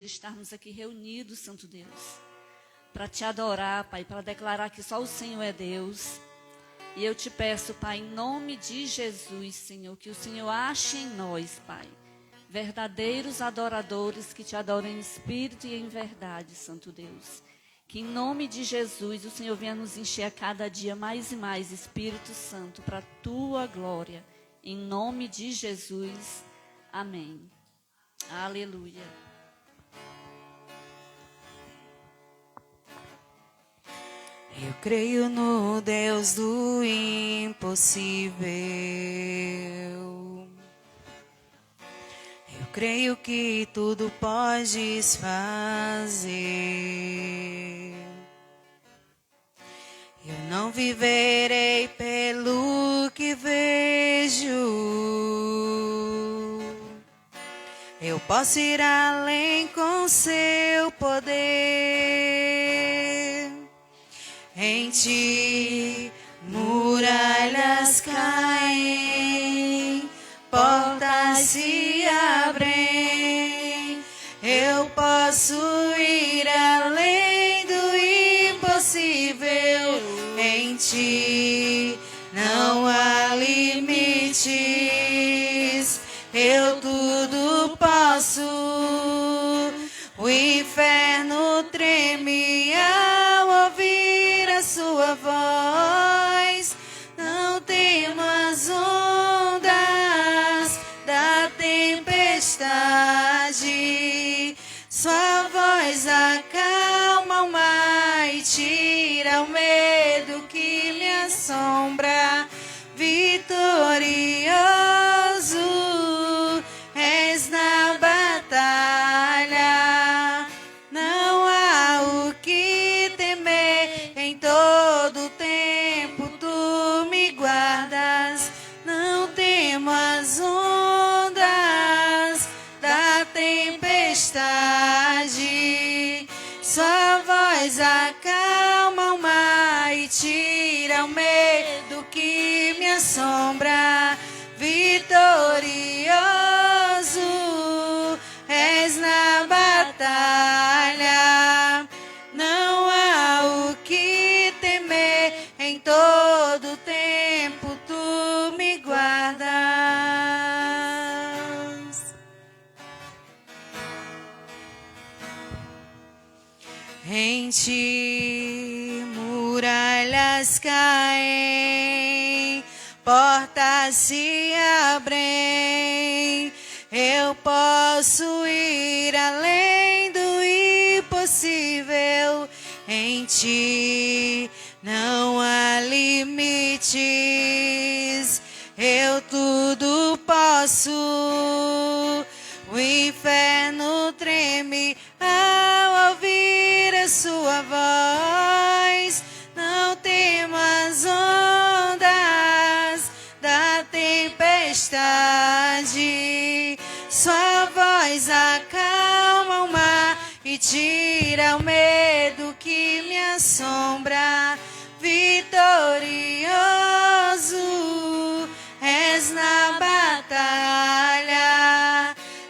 estarmos aqui reunidos, Santo Deus, para te adorar, Pai, para declarar que só o Senhor é Deus. E eu te peço, Pai, em nome de Jesus, Senhor, que o Senhor ache em nós, Pai, verdadeiros adoradores que te adoram em espírito e em verdade, Santo Deus. Que em nome de Jesus o Senhor venha nos encher a cada dia mais e mais, Espírito Santo, para a tua glória. Em nome de Jesus, amém. Aleluia. Eu creio no Deus do impossível. Eu creio que tudo podes fazer. Eu não viverei pelo que vejo. Eu posso ir além com seu poder. Em ti muralhas caem, portas se abrem. Eu posso ir além do impossível. Em ti não há limites. Eu tudo posso. O inferno treme ao ouvir a sua voz. Não temo as ondas da tempestade. Sua voz acalma o mar e tira o medo que me assombra. Vitorioso és na batalha. Não há o que temer. Em todo tempo tu me guardas. Não temo as ondas da tempestade. Sua voz acalma o mar e tira o medo que me assombra. Vitorioso és na batalha. Não há o que temer. Em todo tempo tu me guardas. Em ti muralhas caem, portas se abrem. Eu posso ir além do impossível. Em ti não há limites. Eu tudo posso. O inferno treme ao ouvir a sua voz. Não temo as ondas da tempestade. Sua voz acalma o mar e tira o medo que me assombra. Vitorioso és na batalha.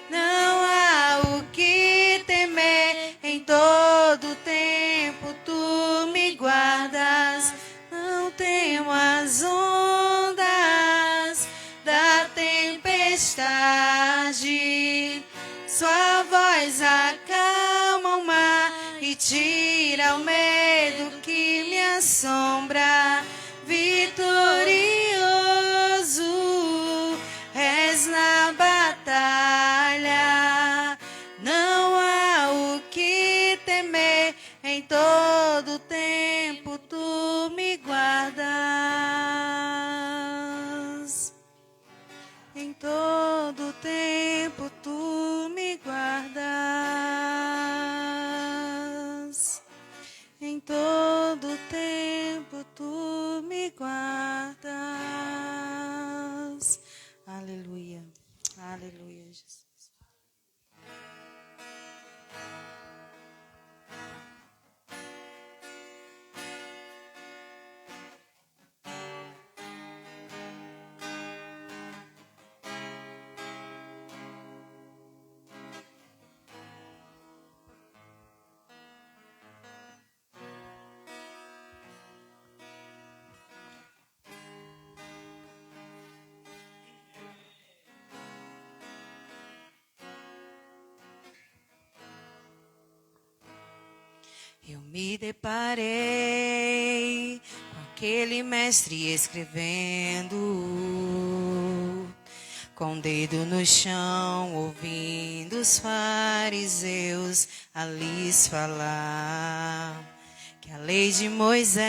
Não há o que temer. Em todo tempo tu me guardas. Não temo as ondas da tempestade. Sua voz acalma o mar e tira o medo que me assombra. Vitorioso és na batalha. Não há o que temer. Em todo tempo tu me guardas. Em todo tempo tu me guardas. Em todo tempo tu Me deparei com aquele mestre escrevendo, com o dedo no chão, ouvindo os fariseus a lhes falar que a lei de Moisés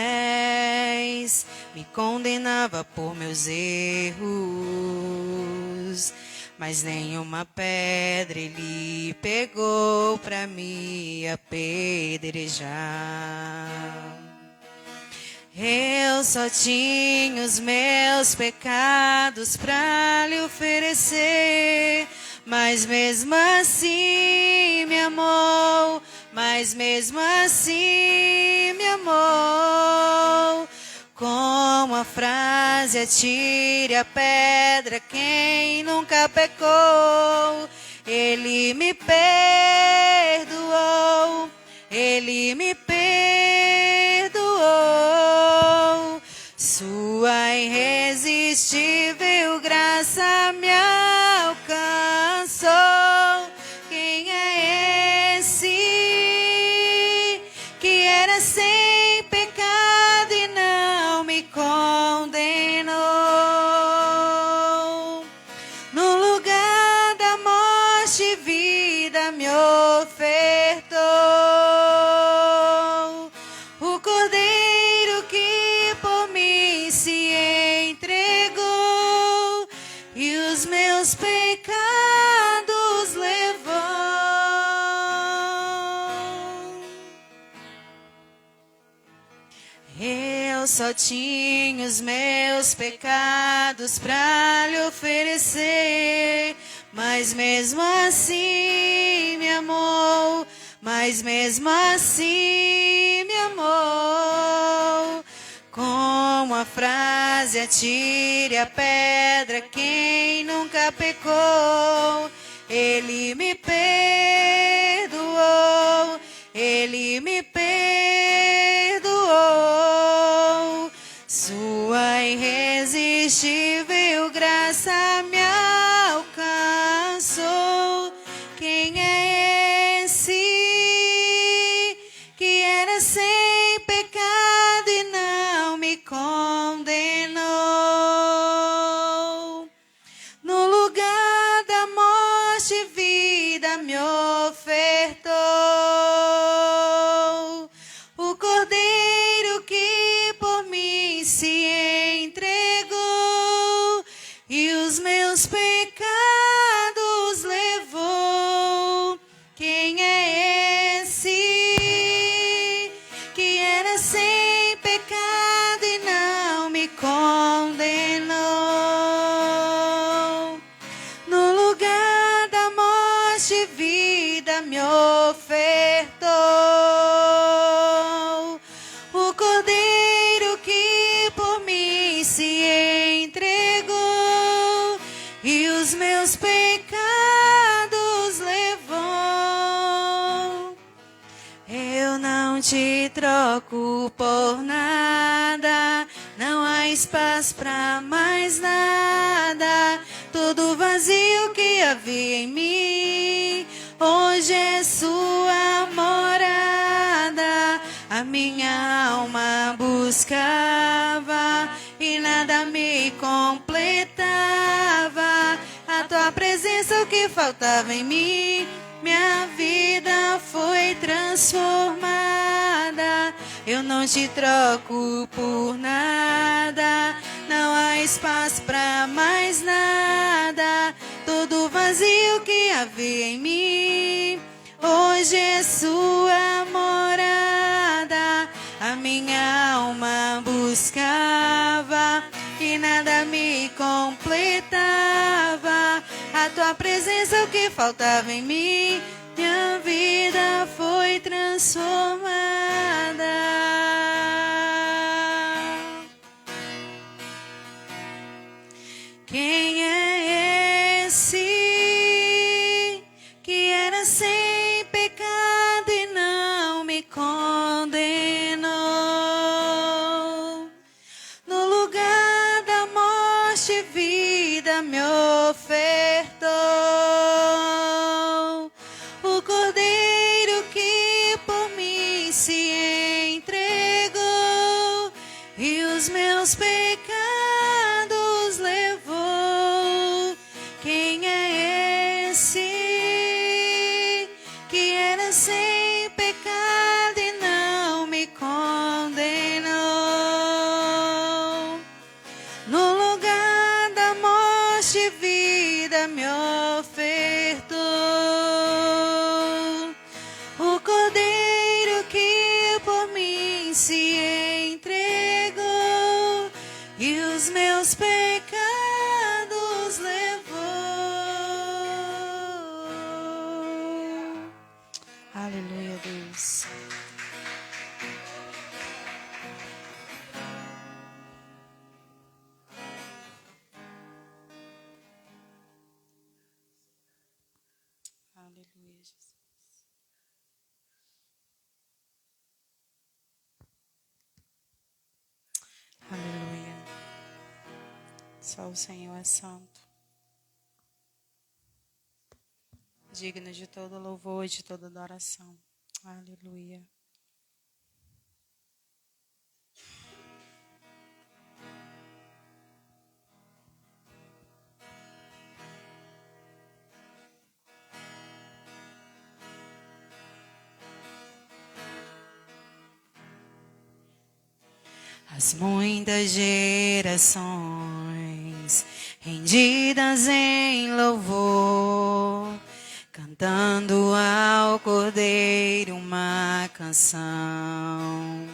me condenava por meus erros, mas nenhuma pedra ele pegou pra me apedrejar. Eu só tinha os meus pecados pra lhe oferecer, mas mesmo assim me amou, mas mesmo assim me amou. Com a frase atire a pedra quem nunca pecou, ele me perdoou, ele me perdoou. Sua irresistível graça me alcançou. Quem é esse que era sem pecado e não me condenou? No lugar da morte, vida me ofertou. O Cordeiro que por mim se entregou e os meus pecados levou. Eu só tinha os meus pecados pra lhe oferecer, mas mesmo assim me amou, mas mesmo assim me amou. Com a frase atire a pedra quem nunca pecou, ele me perdoou, ele me perdoou. Sua irresistível graça me alcançou. Quem é esse que era sem pecado e não me condenou? No lugar da morte, vida me ofertou. O Cordeiro que por mim se entregou e os meus pecados levou. Quem é esse que era sem pecado e não me condenou? No lugar da morte, vida me ofertou. O Cordeiro que por mim se entregou e os meus pecados levou. Eu não te troco por nada, não há espaço pra mais nada. Todo vazio que havia em mim, hoje é sua morada. A minha alma buscava e nada me completava. A tua presença, o que faltava em mim, minha vida foi transformada. Eu não te troco por nada, não há espaço pra mais nada. Todo vazio que havia em mim, hoje é sua morada. A minha alma buscava e nada me completava. A tua presença, o que faltava em mim, minha vida foi transformada. Quem é esse que era sem pecado e não me condenou? No lugar da morte, vida me ofertou. O Cordeiro que por mim era sem pecado e não me condenou. No lugar da morte, vida me ofertou. O Cordeiro que por mim se entregou e os meus pecados levou. Aleluia, Deus. Aleluia, Jesus. Aleluia. Só o Senhor é santo. Digno de todo louvor e de toda adoração. Aleluia. As muitas gerações rendidas em louvor, cantando ao Cordeiro uma canção.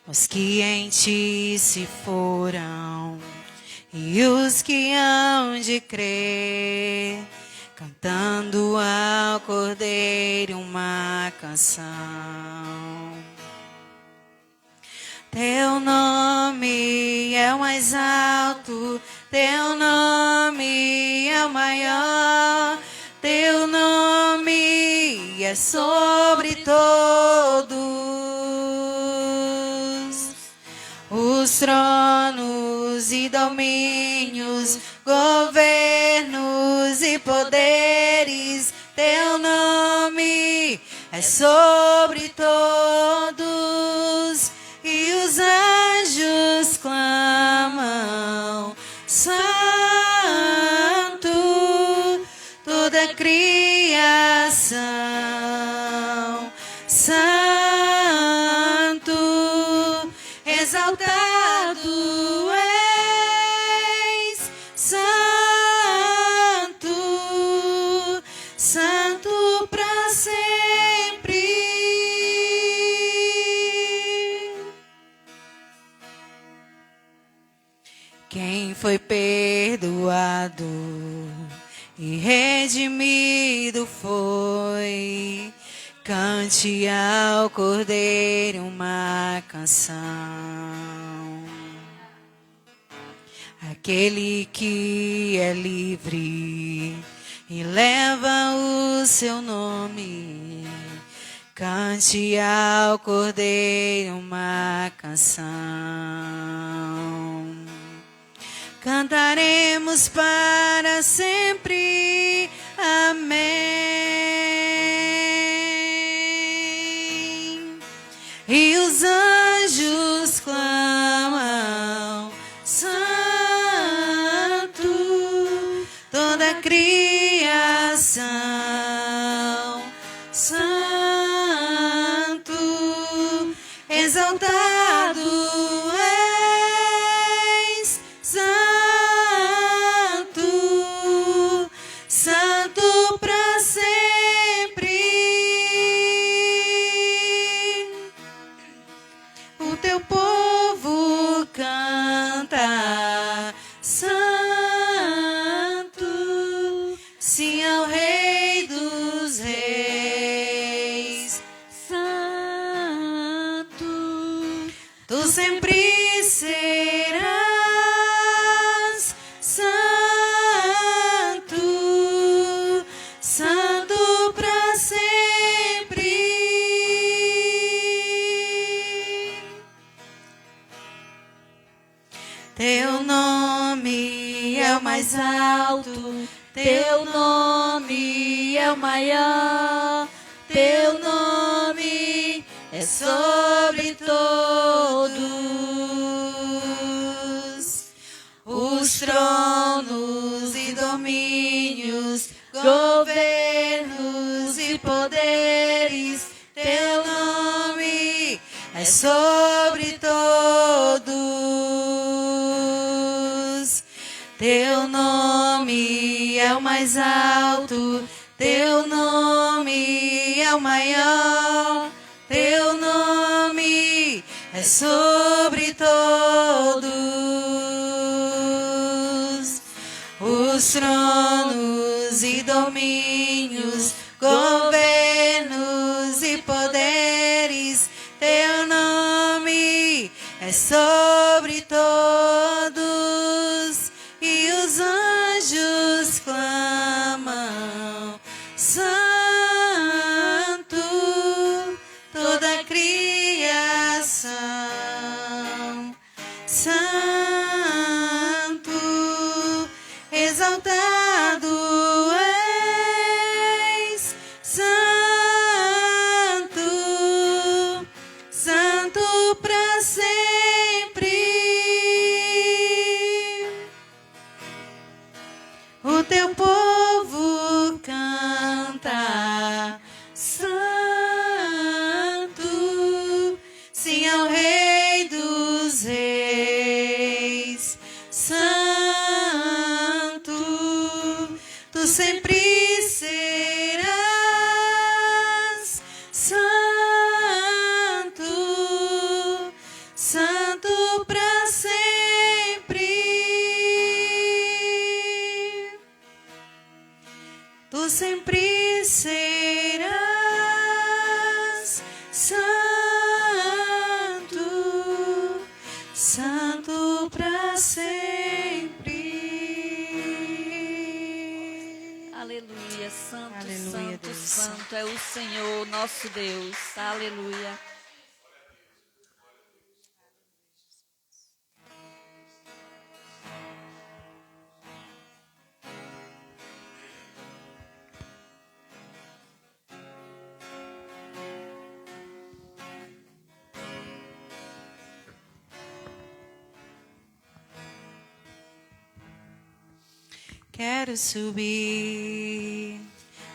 Os que em ti se foram e os que hão de crer, cantando ao Cordeiro uma canção. Teu nome é o mais alto, teu nome é o maior, teu nome é sobre todos os tronos e domínios, governos e poderes. Teu nome é sobre todos. E os anjos clamam, Santo, toda a criação, Santo, exaltado és, Santo, Santo para sempre. Quem foi perdoado e redimido foi, cante ao Cordeiro uma canção. Aquele que é livre e leva o seu nome, cante ao Cordeiro uma canção. Cantaremos para sempre, amém. E os anjos clamam, Santo, toda a criação, Santo, exaltado és, Santo, Santo para sempre. O teu povo canta, Santo, sim ao Rei dos Reis, Santo, tu sempre serás, Santo, Santo para sempre. Teu nome é o mais alto, teu nome é o maior, teu nome é sobre todos os tronos e domínios, governos e poderes, teu nome é sobre todos. Teu nome é o mais alto, teu nome é o maior, teu nome é sobre todos. Os tronos e domínios, governos e poderes, teu nome é sobre todos. E os anjos clamam, Santo, toda a criação, Santo, exaltado és, Santo, Santo para sempre. O teu povo canta, Santo, sim ao Rei dos Reis, Santo, tu sempre serás, Santo, Santo para sempre. Tu sempre serás, Santo, Santo para sempre. Aleluia, santo, Aleluia, santo, Deus. santo é o Senhor, nosso Deus. Aleluia. Quero subir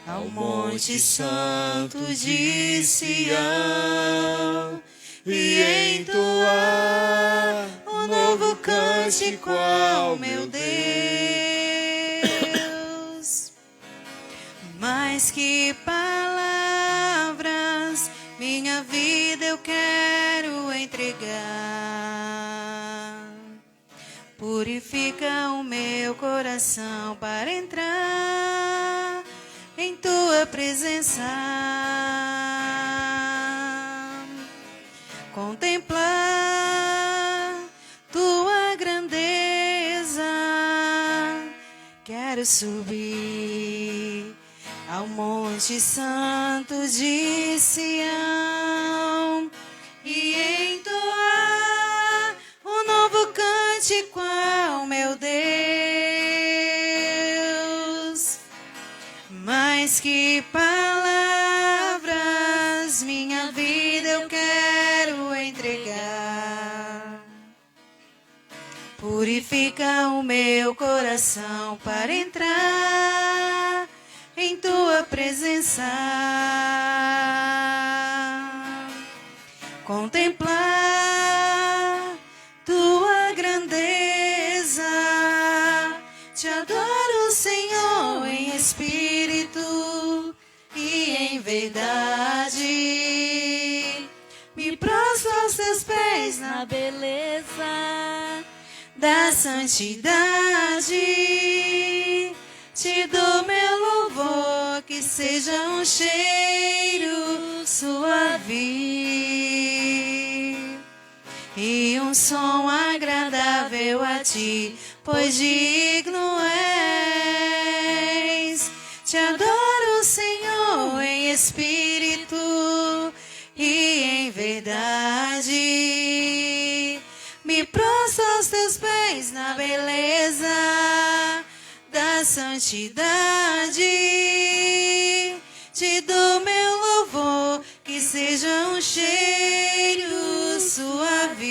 ao Monte Santo de Sião e entoar um novo cântico ao meu Deus. Mais que palavras, minha vida eu quero entregar. Purifica o meu coração para entrar em tua presença. Contemplar tua grandeza. Quero subir ao Monte Santo de Sião e entoar um novo cântico ao meu Deus. Mais que palavras, minha vida eu quero entregar. Purifica o meu coração para entrar em tua presença. Contemplar tua grandeza. Te adoro, Senhor, em espírito e em verdade. Me prostro aos teus pés na beleza da santidade. Te dou meu louvor, que seja um cheiro suave e um som agradável a ti, pois digno és. Te adoro, Senhor, em espírito e em verdade. Me prostro aos teus pés na beleza da santidade. Te dou meu louvor, que seja um cheiro suave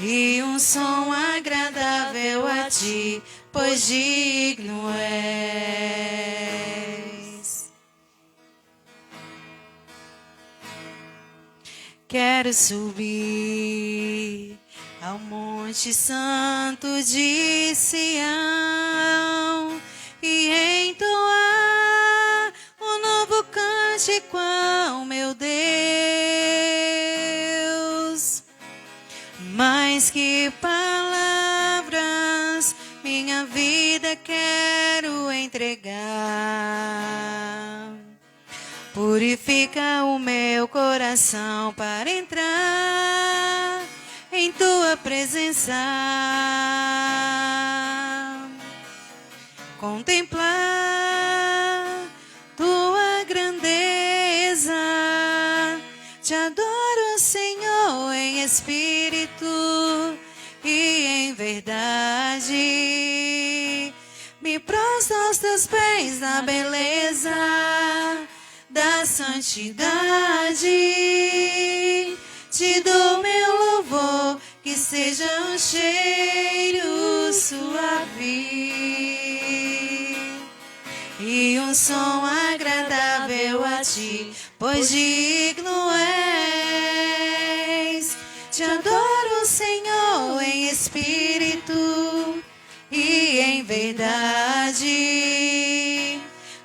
e um som agradável a ti, pois digno és. quero subir ao Monte Santo de Sião e entoar um novo cântico ao meu Deus. Mais que palavras, minha vida quero entregar. Purifica o meu coração para entrar em tua presença. Contemplar tua grandeza. Te adoro, Senhor, em espírito e em verdade. Me prostro aos teus pés na beleza da santidade. Te dou meu louvor, que seja um cheiro suave e um som agradável a ti, pois digno és. Te adoro, Senhor, em espírito e em verdade.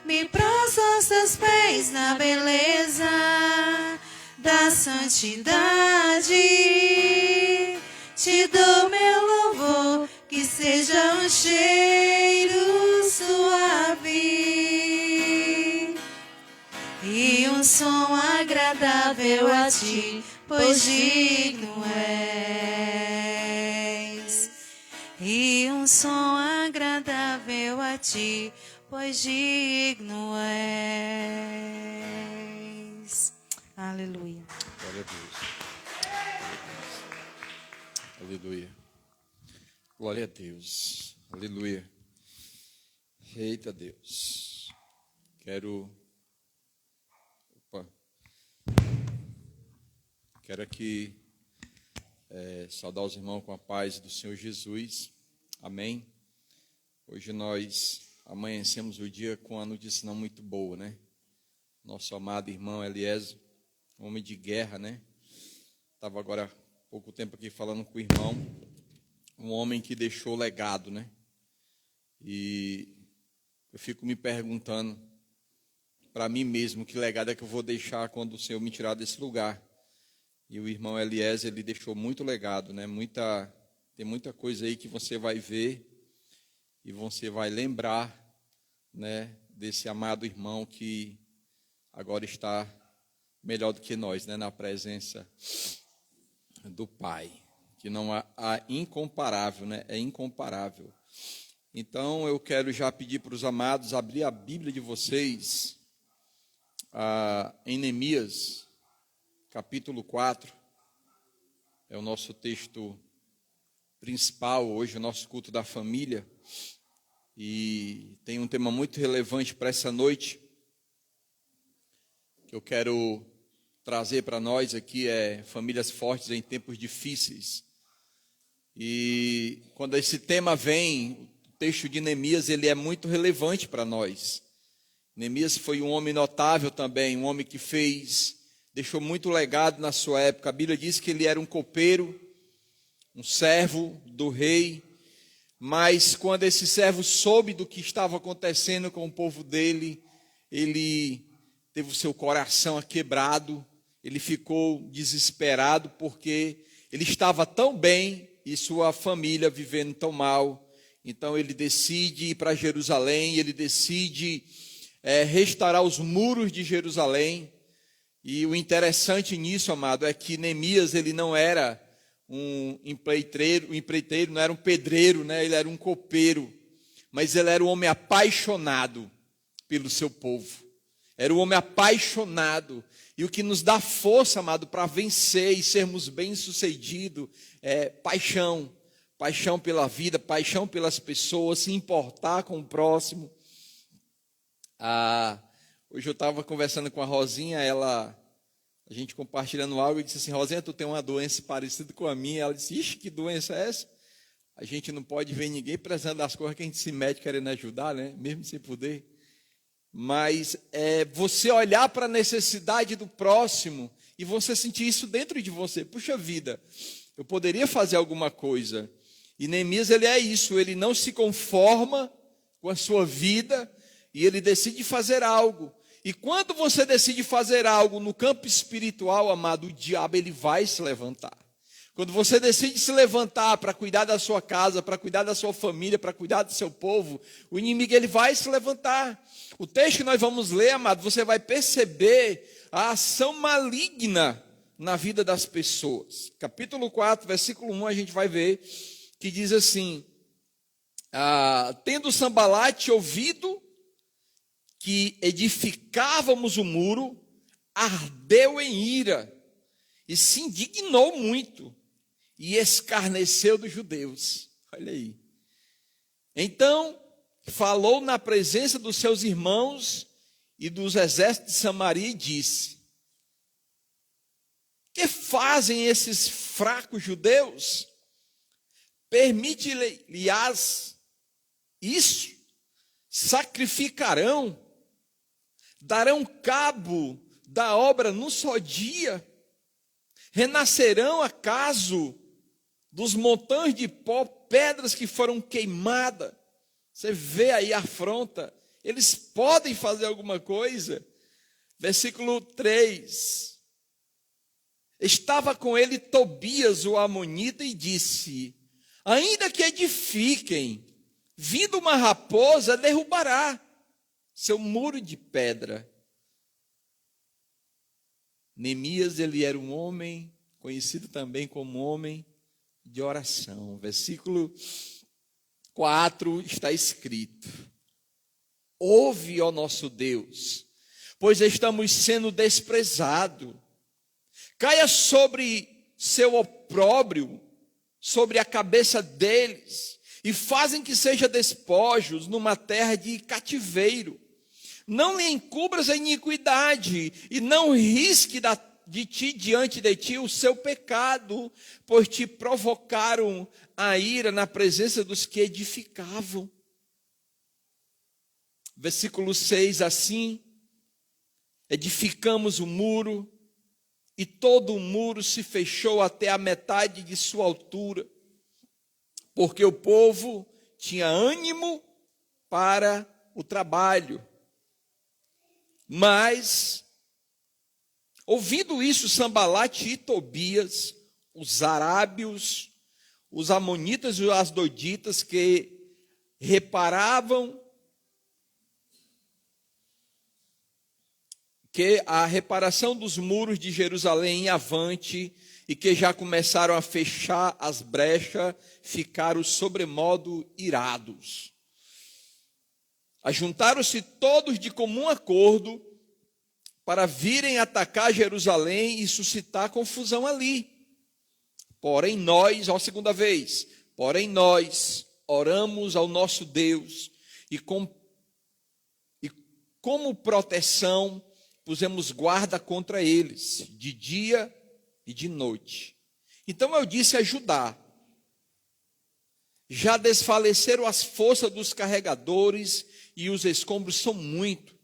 Me prostro aos teus pés na beleza da santidade. Te dou meu louvor, que seja um cheiro suave e um som agradável a ti, pois digno és. E um som agradável a ti, pois digno és. Aleluia. Glória a Deus. Aleluia. Glória a Deus. Aleluia. Eita Deus. Quero aqui saudar os irmãos com a paz do Senhor Jesus. Amém. Hoje nós amanhecemos o dia com uma notícia não muito boa, né? Nosso amado irmão Eliezer, homem de guerra, né? Estava agora há pouco tempo aqui falando com o irmão, um homem que deixou legado, né? E eu fico me perguntando para mim mesmo que legado é que eu vou deixar quando o Senhor me tirar desse lugar. E o irmão Eliezer, ele deixou muito legado, né? Tem muita coisa aí que você vai ver e você vai lembrar, né, desse amado irmão que agora está melhor do que nós, né, na presença do Pai, que não há incomparável, né, é incomparável. Então eu quero já pedir para os amados abrir a Bíblia de vocês em Neemias, capítulo 4, é o nosso texto principal hoje, o nosso culto da família, e tem um tema muito relevante para essa noite, que eu quero trazer para nós aqui, famílias fortes em tempos difíceis. E quando esse tema vem, o texto de Neemias, ele é muito relevante para nós. Neemias foi um homem notável também, um homem que deixou muito legado na sua época. A Bíblia diz que ele era um copeiro, um servo do rei, mas quando esse servo soube do que estava acontecendo com o povo dele, ele teve o seu coração quebrado, ele ficou desesperado porque ele estava tão bem e sua família vivendo tão mal. Então ele decide ir para Jerusalém, ele decide restaurar os muros de Jerusalém. E o interessante nisso, amado, é que Neemias, ele não era um empreiteiro, não era um pedreiro, né? Ele era um copeiro, mas ele era um homem apaixonado pelo seu povo, era um homem apaixonado, e o que nos dá força, amado, para vencer e sermos bem-sucedidos é paixão pela vida, paixão pelas pessoas, se importar com o próximo. Hoje eu estava conversando com a Rosinha, a gente compartilhando algo, e disse assim: Rosinha, tu tem uma doença parecida com a minha. Ela disse: ixi, que doença é essa? A gente não pode ver ninguém precisando das coisas que a gente se mete querendo ajudar, né? Mesmo sem poder. Mas você olhar para a necessidade do próximo e você sentir isso dentro de você. Puxa vida, eu poderia fazer alguma coisa. E Neemias, ele é isso, ele não se conforma com a sua vida e ele decide fazer algo. E quando você decide fazer algo no campo espiritual, amado, o diabo ele vai se levantar. Quando você decide se levantar para cuidar da sua casa, para cuidar da sua família, para cuidar do seu povo, o inimigo ele vai se levantar. O texto que nós vamos ler, amado, você vai perceber a ação maligna na vida das pessoas. Capítulo 4, versículo 1, a gente vai ver que diz assim: tendo Sambalate ouvido que edificávamos o muro, ardeu em ira e se indignou muito e escarneceu dos judeus. Olha aí. Então falou na presença dos seus irmãos e dos exércitos de Samaria e disse: que fazem esses fracos judeus? Permite-lhes isso? Sacrificarão? Darão cabo da obra num só dia? Renascerão acaso dos montões de pó, pedras que foram queimadas? Você vê aí a afronta. Eles podem fazer alguma coisa? Versículo 3. Estava com ele Tobias, o amonita, e disse: ainda que edifiquem, vindo uma raposa, derrubará seu muro de pedra. Neemias, ele era um homem, conhecido também como homem de oração. Versículo 4 está escrito: ouve, ó nosso Deus, pois estamos sendo desprezados. Caia sobre seu opróbrio, sobre a cabeça deles, e fazem que seja despojos numa terra de cativeiro. Não lhe encubras a iniquidade, e não risque de ti diante de ti o seu pecado, pois te provocaram a ira na presença dos que edificavam. Versículo 6, assim, edificamos o muro, e todo o muro se fechou até a metade de sua altura, porque o povo tinha ânimo para o trabalho. Mas, ouvindo isso, Sambalate e Tobias, os arábios, os amonitas e os asdoditas, que reparavam que a reparação dos muros de Jerusalém ia avante e que já começaram a fechar as brechas, ficaram sobremodo irados. Ajuntaram-se todos de comum acordo para virem atacar Jerusalém e suscitar confusão ali. Porém nós, ó, segunda vez, porém nós oramos ao nosso Deus e como proteção pusemos guarda contra eles, de dia e de noite. Então eu disse a Judá: já desfaleceram as forças dos carregadores e os escombros são muito,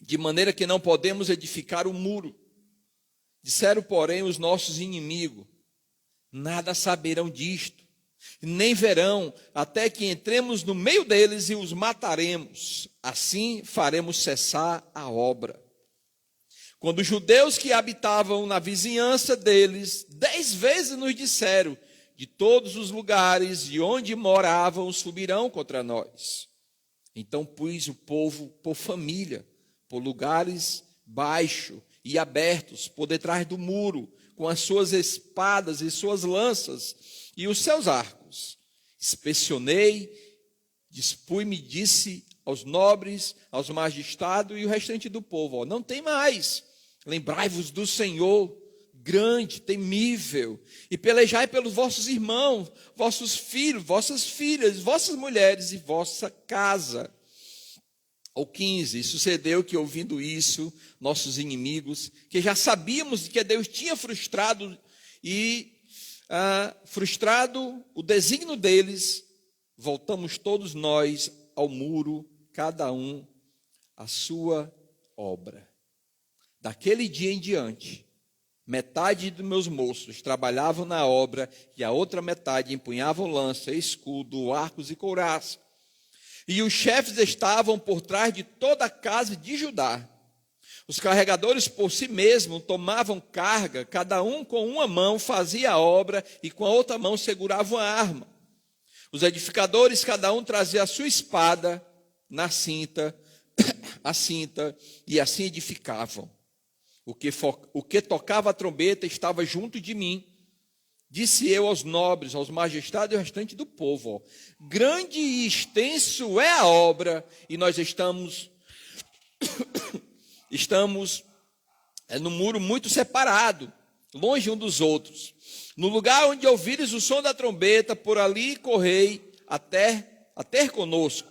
de maneira que não podemos edificar o muro. Disseram, porém, os nossos inimigos: nada saberão disto, nem verão, até que entremos no meio deles e os mataremos. Assim faremos cessar a obra. Quando os judeus que habitavam na vizinhança deles 10 vezes nos disseram: de todos os lugares de onde moravam subirão contra nós. Então pus o povo por família, por lugares baixos e abertos, por detrás do muro, com as suas espadas e suas lanças e os seus arcos. Inspecionei, dispus-me, disse aos nobres, aos magistrados e o restante do povo: não tem mais. Lembrai-vos do Senhor, grande, temível, e pelejai pelos vossos irmãos, vossos filhos, vossas filhas, vossas mulheres e vossa casa. Ou 15, sucedeu que, ouvindo isso, nossos inimigos, que já sabíamos que Deus tinha frustrado o desígnio deles, voltamos todos nós ao muro, cada um à sua obra. Daquele dia em diante, Metade dos meus moços trabalhavam na obra e a outra metade empunhavam lança, escudo, arcos e couraça. E os chefes estavam por trás de toda a casa de Judá. Os carregadores por si mesmos tomavam carga, cada um com uma mão fazia a obra e com a outra mão seguravam a arma. Os edificadores, cada um trazia a sua espada na cinta, a cinta, e assim edificavam. O que tocava a trombeta estava junto de mim. Disse eu aos nobres, aos magistrados e ao restante do povo: ó, grande e extenso é a obra, e nós estamos no muro muito separado, longe um dos outros. No lugar onde ouvires o som da trombeta, por ali correi até conosco,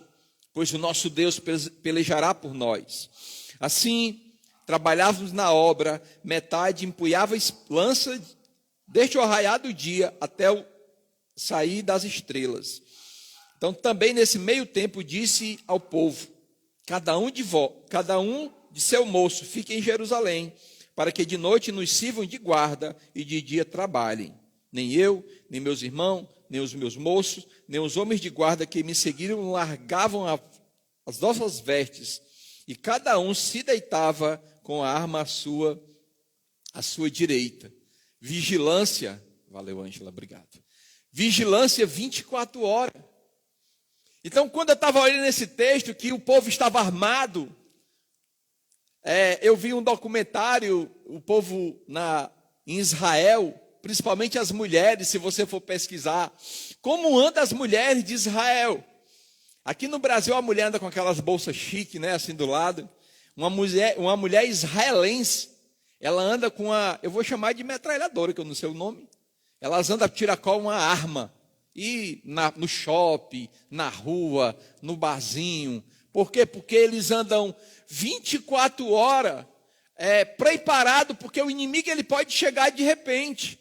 pois o nosso Deus pelejará por nós. Assim, trabalhávamos na obra, metade empunhava lança desde o arraiar do dia até o sair das estrelas. Então, também nesse meio tempo, disse ao povo: cada um de seu moço fique em Jerusalém, para que de noite nos sirvam de guarda e de dia trabalhem. Nem eu, nem meus irmãos, nem os meus moços, nem os homens de guarda que me seguiram largavam as nossas vestes, e cada um se deitava com a arma à sua direita. Vigilância, valeu, Ângela, obrigado. Vigilância 24 horas. Então, quando eu estava olhando esse texto, que o povo estava armado, eu vi um documentário, o povo em Israel, principalmente as mulheres, se você for pesquisar, como andam as mulheres de Israel. Aqui no Brasil a mulher anda com aquelas bolsas chique, né, assim do lado. Uma mulher israelense, ela anda com eu vou chamar de metralhadora, que eu não sei o nome. Elas andam a tiracol uma arma. E no shopping, na rua, no barzinho. Por quê? Porque eles andam 24 horas preparados, porque o inimigo ele pode chegar de repente.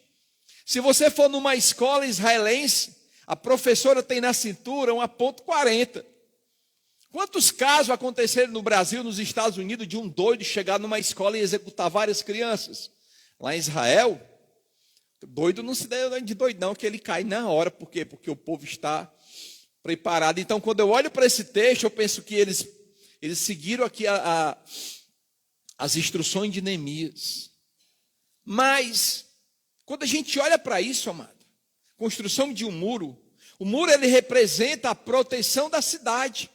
Se você for numa escola israelense, a professora tem na cintura uma .40. Quantos casos aconteceram no Brasil, nos Estados Unidos, de um doido chegar numa escola e executar várias crianças? Lá em Israel, doido não se dá de doido não, que ele cai na hora. Por quê? Porque o povo está preparado. Então, quando eu olho para esse texto, eu penso que eles seguiram aqui as instruções de Neemias. Mas, quando a gente olha para isso, amado, construção de um muro, o muro ele representa a proteção da cidade.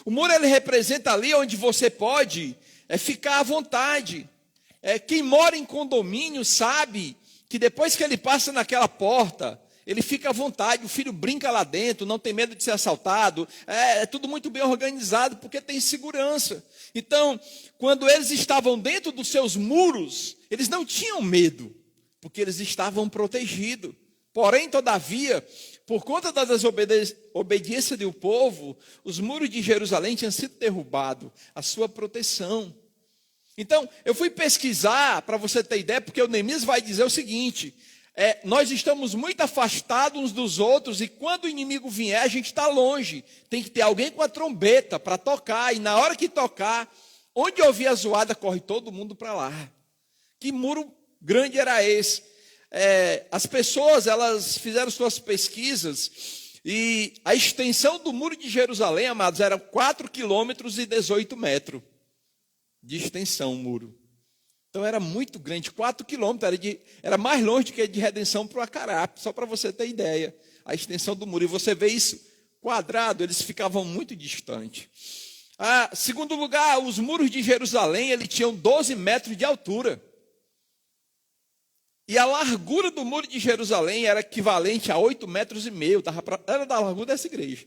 O muro ele representa ali onde você pode ficar à vontade. Quem mora em condomínio sabe que depois que ele passa naquela porta, ele fica à vontade, o filho brinca lá dentro, não tem medo de ser assaltado, é tudo muito bem organizado, porque tem segurança. Então, quando eles estavam dentro dos seus muros, eles não tinham medo, porque eles estavam protegidos. Porém, todavia, por conta da desobediência do povo, os muros de Jerusalém tinham sido derrubados, a sua proteção. Então, eu fui pesquisar, para você ter ideia, porque o Neemias vai dizer o seguinte: nós estamos muito afastados uns dos outros, e quando o inimigo vier, a gente está longe. Tem que ter alguém com a trombeta para tocar, e na hora que tocar, onde ouvir a zoada, corre todo mundo para lá. Que muro grande era esse? As pessoas, elas fizeram suas pesquisas, e a extensão do muro de Jerusalém, amados, era 4 quilômetros e 18 metros. De extensão o muro. Então era muito grande, 4 quilômetros, era mais longe do que de Redenção para o Acarape, só para você ter ideia, a extensão do muro. E você vê isso quadrado, eles ficavam muito distantes. Segundo lugar, os muros de Jerusalém, eles tinham 12 metros de altura. E a largura do muro de Jerusalém era equivalente a 8,5 metros. Era da largura dessa igreja.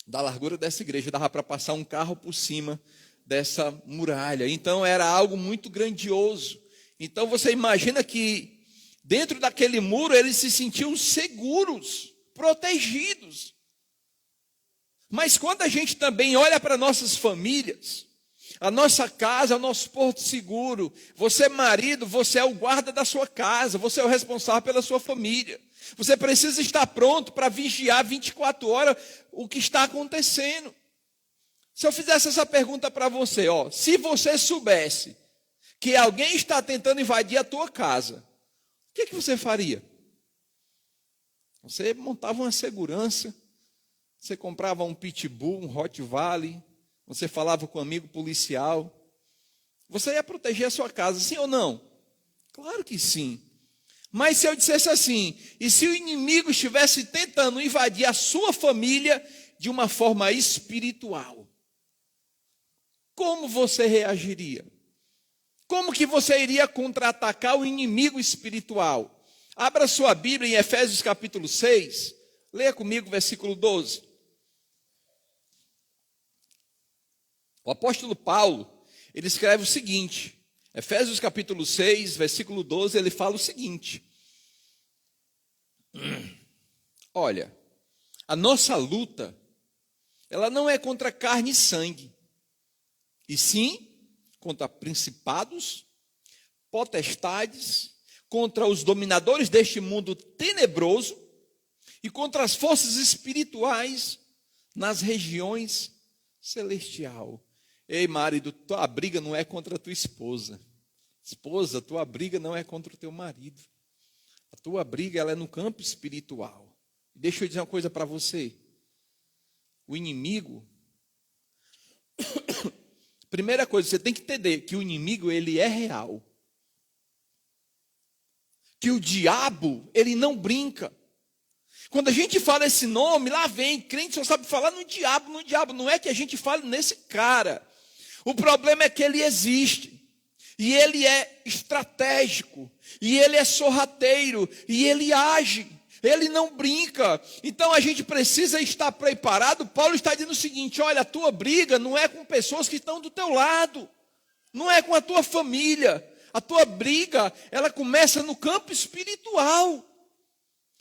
Da largura dessa igreja, dava para passar um carro por cima dessa muralha. Então era algo muito grandioso. Então você imagina que dentro daquele muro eles se sentiam seguros, protegidos. Mas quando a gente também olha para nossas famílias, a nossa casa é o nosso porto seguro. Você, marido, você é o guarda da sua casa, você é o responsável pela sua família. Você precisa estar pronto para vigiar 24 horas o que está acontecendo. Se eu fizesse essa pergunta para você, se você soubesse que alguém está tentando invadir a tua casa, o que você faria? Você montava uma segurança, você comprava um pitbull, um Rottweiler, você falava com um amigo policial, você ia proteger a sua casa, sim ou não? Claro que sim. Mas se eu dissesse assim, e se o inimigo estivesse tentando invadir a sua família de uma forma espiritual, como você reagiria? Como que você iria contra-atacar o inimigo espiritual? Abra sua Bíblia em Efésios capítulo 6, leia comigo o versículo 12. O apóstolo Paulo, ele escreve o seguinte, Efésios capítulo 6, versículo 12, ele fala o seguinte: olha, a nossa luta, ela não é contra carne e sangue, e sim contra principados, potestades, contra os dominadores deste mundo tenebroso e contra as forças espirituais nas regiões celestiais. Ei, marido, tua briga não é contra a tua esposa. Esposa, tua briga não é contra o teu marido. A tua briga, ela é no campo espiritual. Deixa eu dizer uma coisa para você. O inimigo... Primeira coisa, você tem que entender que o inimigo, ele é real. Que o diabo, ele não brinca. Quando a gente fala esse nome, lá vem, crente só sabe falar no diabo. Não é que a gente fale nesse cara. O problema é que ele existe. E ele é estratégico. E ele é sorrateiro. E ele age. Ele não brinca. Então a gente precisa estar preparado. Paulo está dizendo o seguinte: olha, a tua briga não é com pessoas que estão do teu lado. Não é com a tua família. A tua briga, ela começa no campo espiritual.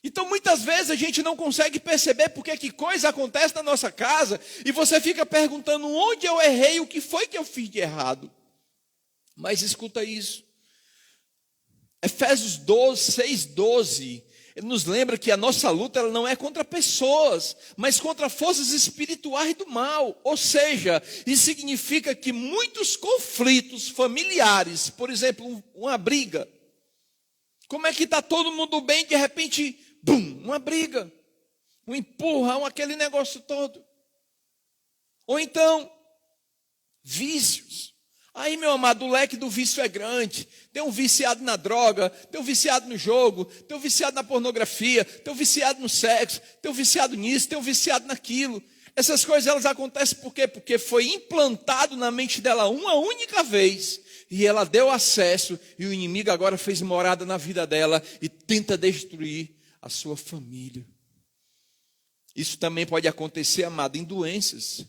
Então muitas vezes a gente não consegue perceber porque que coisa acontece na nossa casa e você fica perguntando onde eu errei, o que foi que eu fiz de errado. Mas escuta isso. Efésios 12, 6, 12, ele nos lembra que a nossa luta ela não é contra pessoas, mas contra forças espirituais do mal. Ou seja, isso significa que muitos conflitos familiares, por exemplo, uma briga. Como é que está todo mundo bem, de repente, bum, uma briga, um empurrão, aquele negócio todo. Ou então, vícios. Aí, meu amado, o leque do vício é grande. Tem um viciado na droga, tem um viciado no jogo, tem um viciado na pornografia, tem um viciado no sexo, tem um viciado nisso, tem um viciado naquilo. Essas coisas elas acontecem por quê? Porque foi implantado na mente dela uma única vez. E ela deu acesso, e o inimigo agora fez morada na vida dela e tenta destruir a sua família. Isso também pode acontecer, amado, em doenças.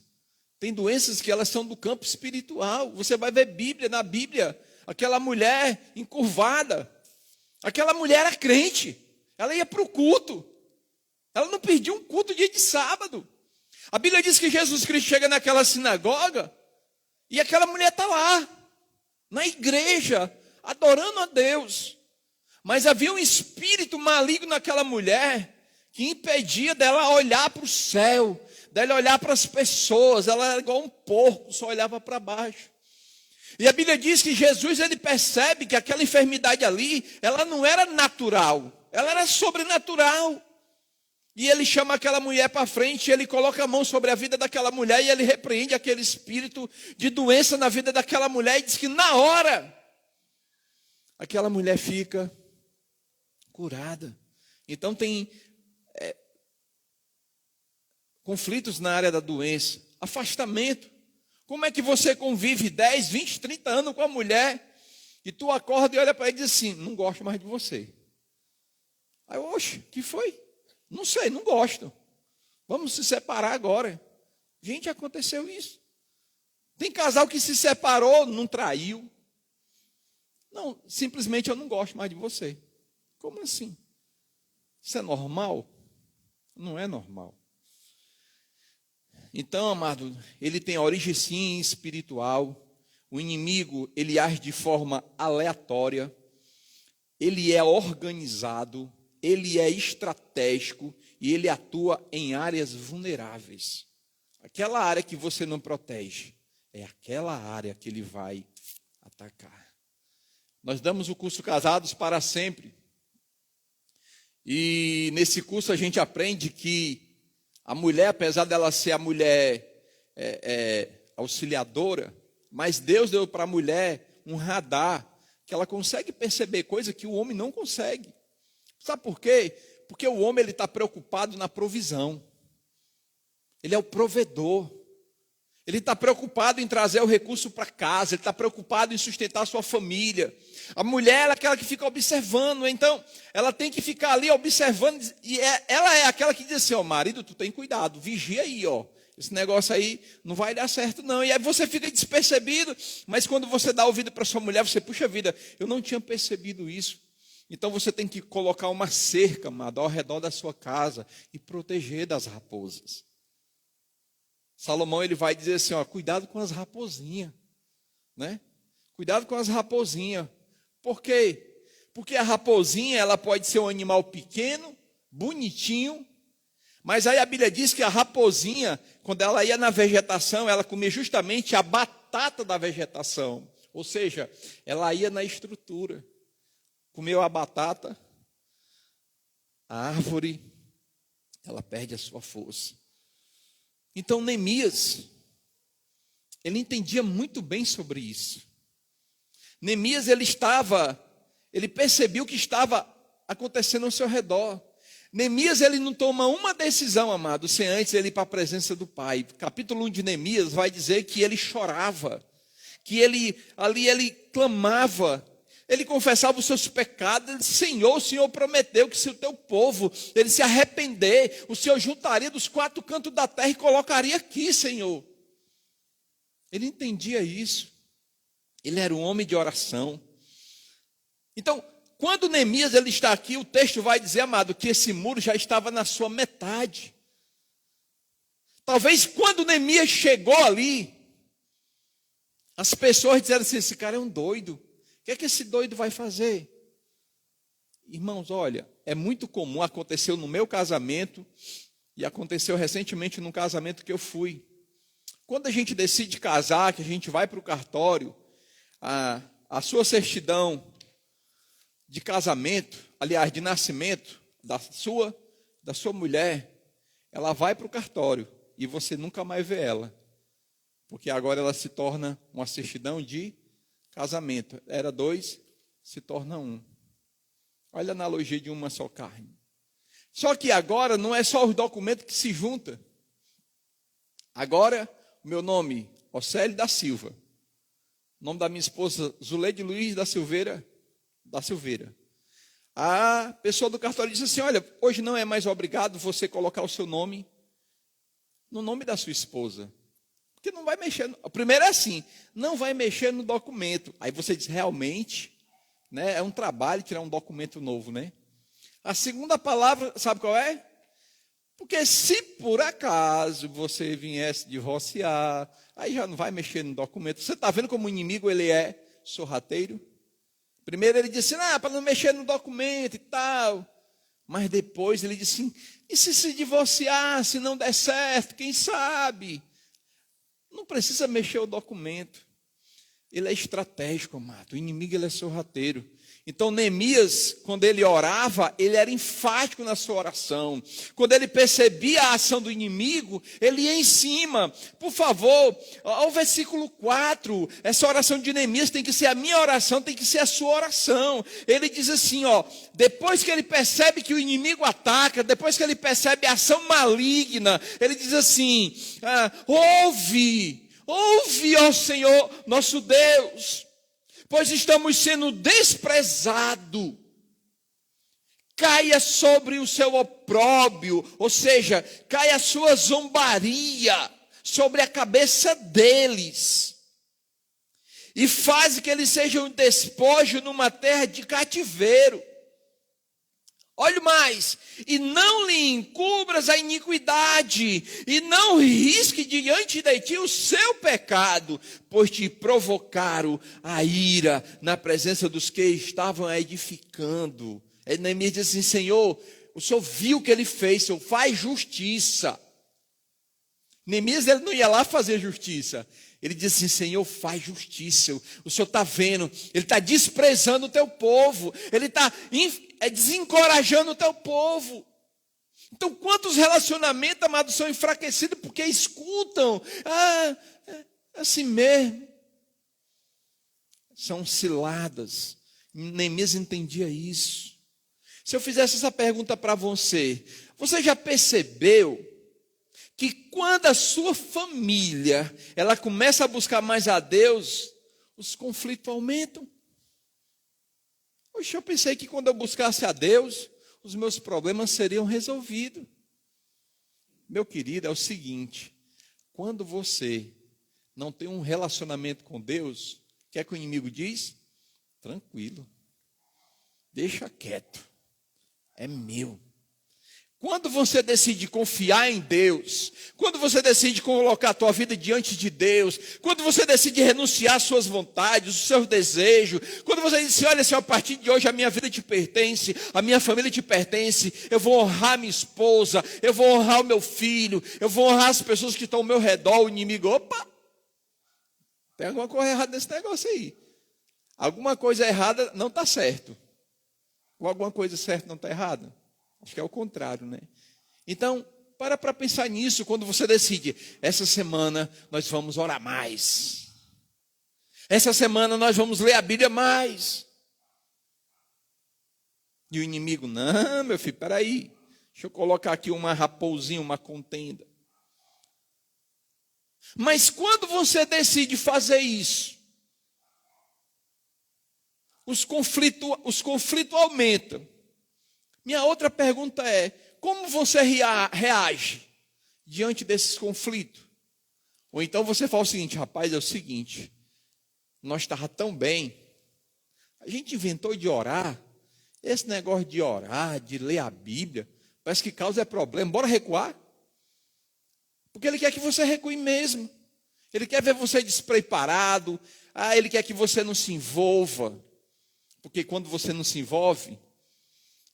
Tem doenças que elas são do campo espiritual. Você vai ver na Bíblia, aquela mulher encurvada. Aquela mulher era crente. Ela ia para o culto. Ela não perdia um culto dia de sábado. A Bíblia diz que Jesus Cristo chega naquela sinagoga e aquela mulher está lá, na igreja, adorando a Deus. Mas havia um espírito maligno naquela mulher que impedia dela olhar para o céu, dela olhar para as pessoas. Ela era igual um porco, só olhava para baixo. E a Bíblia diz que Jesus, ele percebe que aquela enfermidade ali, ela não era natural, ela era sobrenatural. E ele chama aquela mulher para frente, ele coloca a mão sobre a vida daquela mulher e ele repreende aquele espírito de doença na vida daquela mulher e diz que na hora, aquela mulher fica curada. Então tem conflitos na área da doença, afastamento. Como é que você convive 10, 20, 30 anos com a mulher e tu acorda e olha para ela e diz assim, não gosto mais de você. Aí, oxe, que foi? Não sei, não gosto. Vamos se separar agora. Gente, aconteceu isso. Tem casal que se separou, não traiu. Não, simplesmente eu não gosto mais de você. Como assim? Isso é normal? Não é normal. Então, amado, ele tem origem sim espiritual. O inimigo, ele age de forma aleatória. Ele é organizado. Ele é estratégico e ele atua em áreas vulneráveis. Aquela área que você não protege, é aquela área que ele vai atacar. Nós damos o curso Casados para Sempre. E nesse curso a gente aprende que a mulher, apesar dela ser a mulher auxiliadora, mas Deus deu para a mulher um radar que ela consegue perceber coisa que o homem não consegue. Sabe por quê? Porque o homem está preocupado na provisão. Ele é o provedor. Ele está preocupado em trazer o recurso para casa. Ele está preocupado em sustentar a sua família. A mulher é aquela que fica observando. Então, ela tem que ficar ali observando. E ela é aquela que diz assim, ó, marido, tu tem cuidado, vigia aí, ó. Esse negócio aí não vai dar certo, não. E aí você fica despercebido. Mas quando você dá ouvido para sua mulher, você, puxa vida, eu não tinha percebido isso. Então você tem que colocar uma cerca, amado, ao redor da sua casa e proteger das raposas. Salomão, ele vai dizer assim, ó, cuidado com as raposinhas, né? Cuidado com as raposinhas. Por quê? Porque a raposinha, ela pode ser um animal pequeno, bonitinho, mas aí a Bíblia diz que a raposinha, quando ela ia na vegetação, ela comia justamente a batata da vegetação. Ou seja, ela ia na estrutura. Comeu a batata, a árvore, ela perde a sua força. Então, Neemias, ele entendia muito bem sobre isso. Neemias, ele percebeu o que estava acontecendo ao seu redor. Neemias, ele não toma uma decisão, amado, sem antes ele ir para a presença do Pai. Capítulo 1 de Neemias vai dizer que ele chorava, que ele clamava, ele confessava os seus pecados. Ele disse, Senhor, o Senhor prometeu que se o teu povo, ele se arrepender, o Senhor juntaria dos quatro cantos da terra e colocaria aqui, Senhor. Ele entendia isso. Ele era um homem de oração. Então, quando Neemias ele está aqui, o texto vai dizer, amado, que esse muro já estava na sua metade. Talvez quando Neemias chegou ali, as pessoas disseram assim, esse cara é um doido. O que é que esse doido vai fazer? Irmãos, olha, é muito comum, aconteceu no meu casamento e aconteceu recentemente num casamento que eu fui. Quando a gente decide casar, que a gente vai para o cartório, a sua certidão de casamento, aliás, de nascimento da sua mulher, ela vai para o cartório e você nunca mais vê ela. Porque agora ela se torna uma certidão de casamento. Era 2, se torna 1. Olha a analogia de uma só carne. Só que agora não é só os documentos que se juntam. Agora, o meu nome, Océlio da Silva. O nome da minha esposa, Zuleide Luiz da Silveira. A pessoa do cartório disse assim, olha, hoje não é mais obrigado você colocar o seu nome no nome da sua esposa. Porque não vai mexer, primeiro é assim, não vai mexer no documento. Aí você diz, realmente, né, é um trabalho tirar um documento novo, né? A segunda palavra, sabe qual é? Porque se por acaso você viesse divorciar, aí já não vai mexer no documento. Você está vendo como o inimigo ele é sorrateiro? Primeiro ele disse, para não mexer no documento e tal. Mas depois ele disse, e se divorciar, se não der certo, quem sabe? Não precisa mexer o documento. Ele é estratégico, amado. O inimigo ele é sorrateiro. Então, Neemias, quando ele orava, ele era enfático na sua oração. Quando ele percebia a ação do inimigo, ele ia em cima. Por favor, ao versículo 4, essa oração de Neemias tem que ser a minha oração, tem que ser a sua oração. Ele diz assim, depois que ele percebe que o inimigo ataca, depois que ele percebe a ação maligna, ele diz assim, ouve, ó Senhor, nosso Deus, pois estamos sendo desprezados. Caia sobre o seu opróbrio, ou seja, caia a sua zombaria sobre a cabeça deles. E faz que eles sejam um despojo numa terra de cativeiro. Olha mais, e não lhe encubras a iniquidade, e não risque diante de ti o seu pecado, pois te provocaram a ira na presença dos que estavam edificando. Neemias diz assim, Senhor, o Senhor viu o que ele fez, Senhor, faz justiça. Neemias ele não ia lá fazer justiça, Ele diz assim: Senhor, faz justiça. O Senhor está vendo, Ele está desprezando o teu povo, Ele está desencorajando o teu povo. Então, quantos relacionamentos, amados, são enfraquecidos porque escutam? É assim mesmo. São ciladas. Neemias entendia isso. Se eu fizesse essa pergunta para você, você já percebeu que quando a sua família ela começa a buscar mais a Deus, os conflitos aumentam? Poxa, eu pensei que quando eu buscasse a Deus, os meus problemas seriam resolvidos. Meu querido, é o seguinte: quando você não tem um relacionamento com Deus, o que é que o inimigo diz? Tranquilo, deixa quieto, é meu. Quando você decide confiar em Deus, quando você decide colocar a tua vida diante de Deus, quando você decide renunciar às suas vontades, os seus desejos, quando você diz: olha, Senhor, a partir de hoje a minha vida te pertence, a minha família te pertence, eu vou honrar minha esposa, eu vou honrar o meu filho, eu vou honrar as pessoas que estão ao meu redor, o inimigo, opa, tem alguma coisa errada nesse negócio aí. Alguma coisa errada não está certo. Ou alguma coisa certa não está errada? Acho que é o contrário, né? Então, para pensar nisso quando você decide: essa semana nós vamos orar mais. Essa semana nós vamos ler a Bíblia mais. E o inimigo: não, meu filho, peraí. Deixa eu colocar aqui uma raposinha, uma contenda. Mas quando você decide fazer isso, os conflitos aumentam. Minha outra pergunta é: como você reage diante desses conflitos? Ou então você fala o seguinte: rapaz, é o seguinte, nós estávamos tão bem, a gente inventou de orar, esse negócio de orar, de ler a Bíblia, parece que causa problema, bora recuar? Porque ele quer que você recue mesmo, ele quer ver você despreparado, ele quer que você não se envolva, porque quando você não se envolve,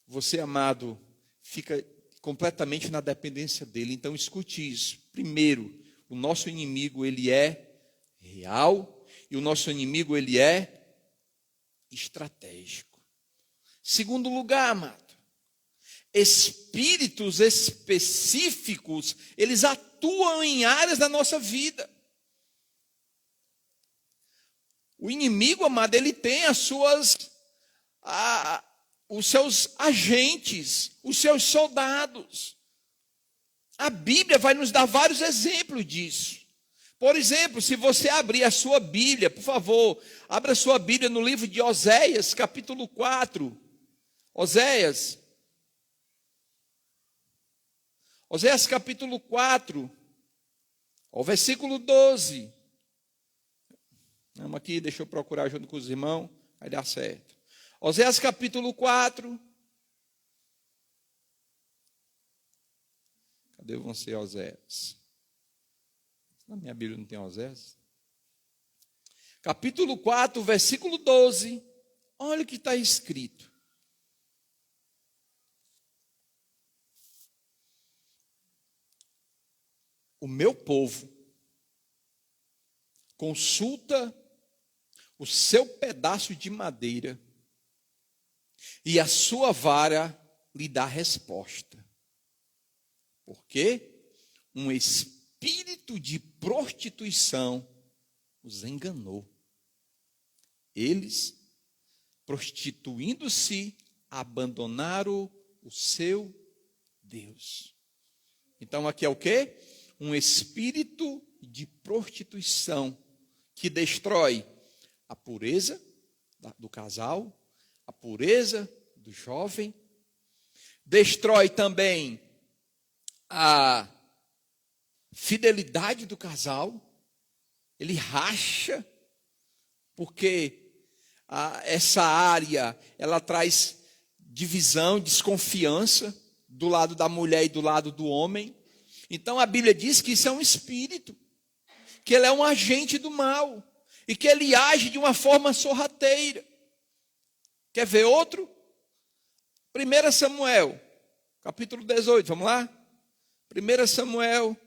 você, amado, fica completamente na dependência dele. Então escute isso. Primeiro, o nosso inimigo, ele é real, e o nosso inimigo, ele é estratégico. Segundo lugar, amado, espíritos específicos, eles atuam em áreas da nossa vida. O inimigo, amado, ele tem os seus agentes, os seus soldados. A Bíblia vai nos dar vários exemplos disso. Por exemplo, se você abrir a sua Bíblia, por favor, abra a sua Bíblia no livro de Oséias, capítulo 4. Oséias capítulo 4, o versículo 12. Vamos aqui, deixa eu procurar junto com os irmãos, vai dar certo. Oséias capítulo 4. Cadê você, Oséias? Na minha Bíblia não tem Oséias. Capítulo 4, versículo 12. Olha o que está escrito. O meu povo consulta o seu pedaço de madeira, e a sua vara lhe dá resposta. Porque um espírito de prostituição os enganou. Eles, prostituindo-se, abandonaram o seu Deus. Então aqui é o quê? Um espírito de prostituição que destrói a pureza do casal, a pureza do jovem, destrói também a fidelidade do casal, ele racha, porque essa área, ela traz divisão, desconfiança do lado da mulher e do lado do homem. Então a Bíblia diz que isso é um espírito, que ele é um agente do mal, e que ele age de uma forma sorrateira. Quer ver outro? 1 Samuel, capítulo 18, vamos lá? 1 Samuel,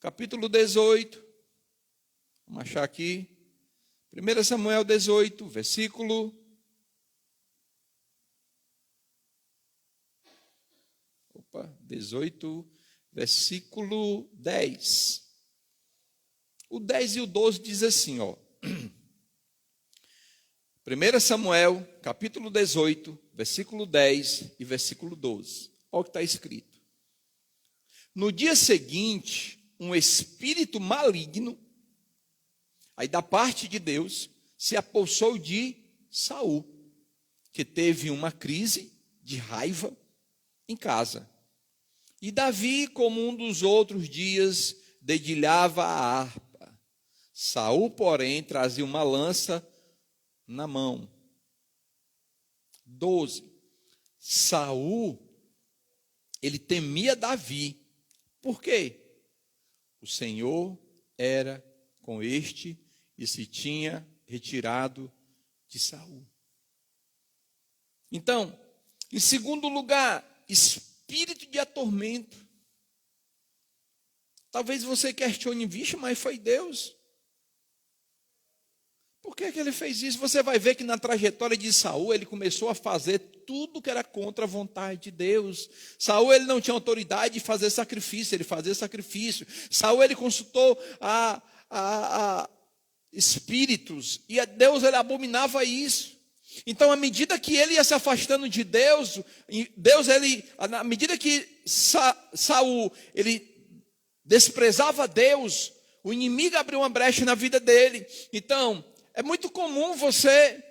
capítulo 18. Vamos achar aqui. 1 Samuel 18, versículo... 18, versículo 10. O 10 e o 12 diz assim, ó. 1 Samuel, capítulo 18, versículo 10 e versículo 12. Olha o que está escrito. No dia seguinte, um espírito maligno, aí da parte de Deus, se apossou de Saul, que teve uma crise de raiva em casa. E Davi, como um dos outros dias, dedilhava a harpa. Saul, porém, trazia uma lança na mão. 12. Saul, ele temia Davi. Por quê? O Senhor era com este e se tinha retirado de Saul. Então, em segundo lugar, espírito de atormento. Talvez você questione, vixe, mas foi Deus. Por que ele fez isso? Você vai ver que na trajetória de Saul, ele começou a fazer tudo que era contra a vontade de Deus. Saul, ele não tinha autoridade de fazer sacrifício, ele fazia sacrifício. Saul, ele consultou a espíritos, e a Deus, ele abominava isso. Então, à medida que ele ia se afastando de Deus, à medida que Saul, ele desprezava Deus, o inimigo abriu uma brecha na vida dele. Então, é muito comum você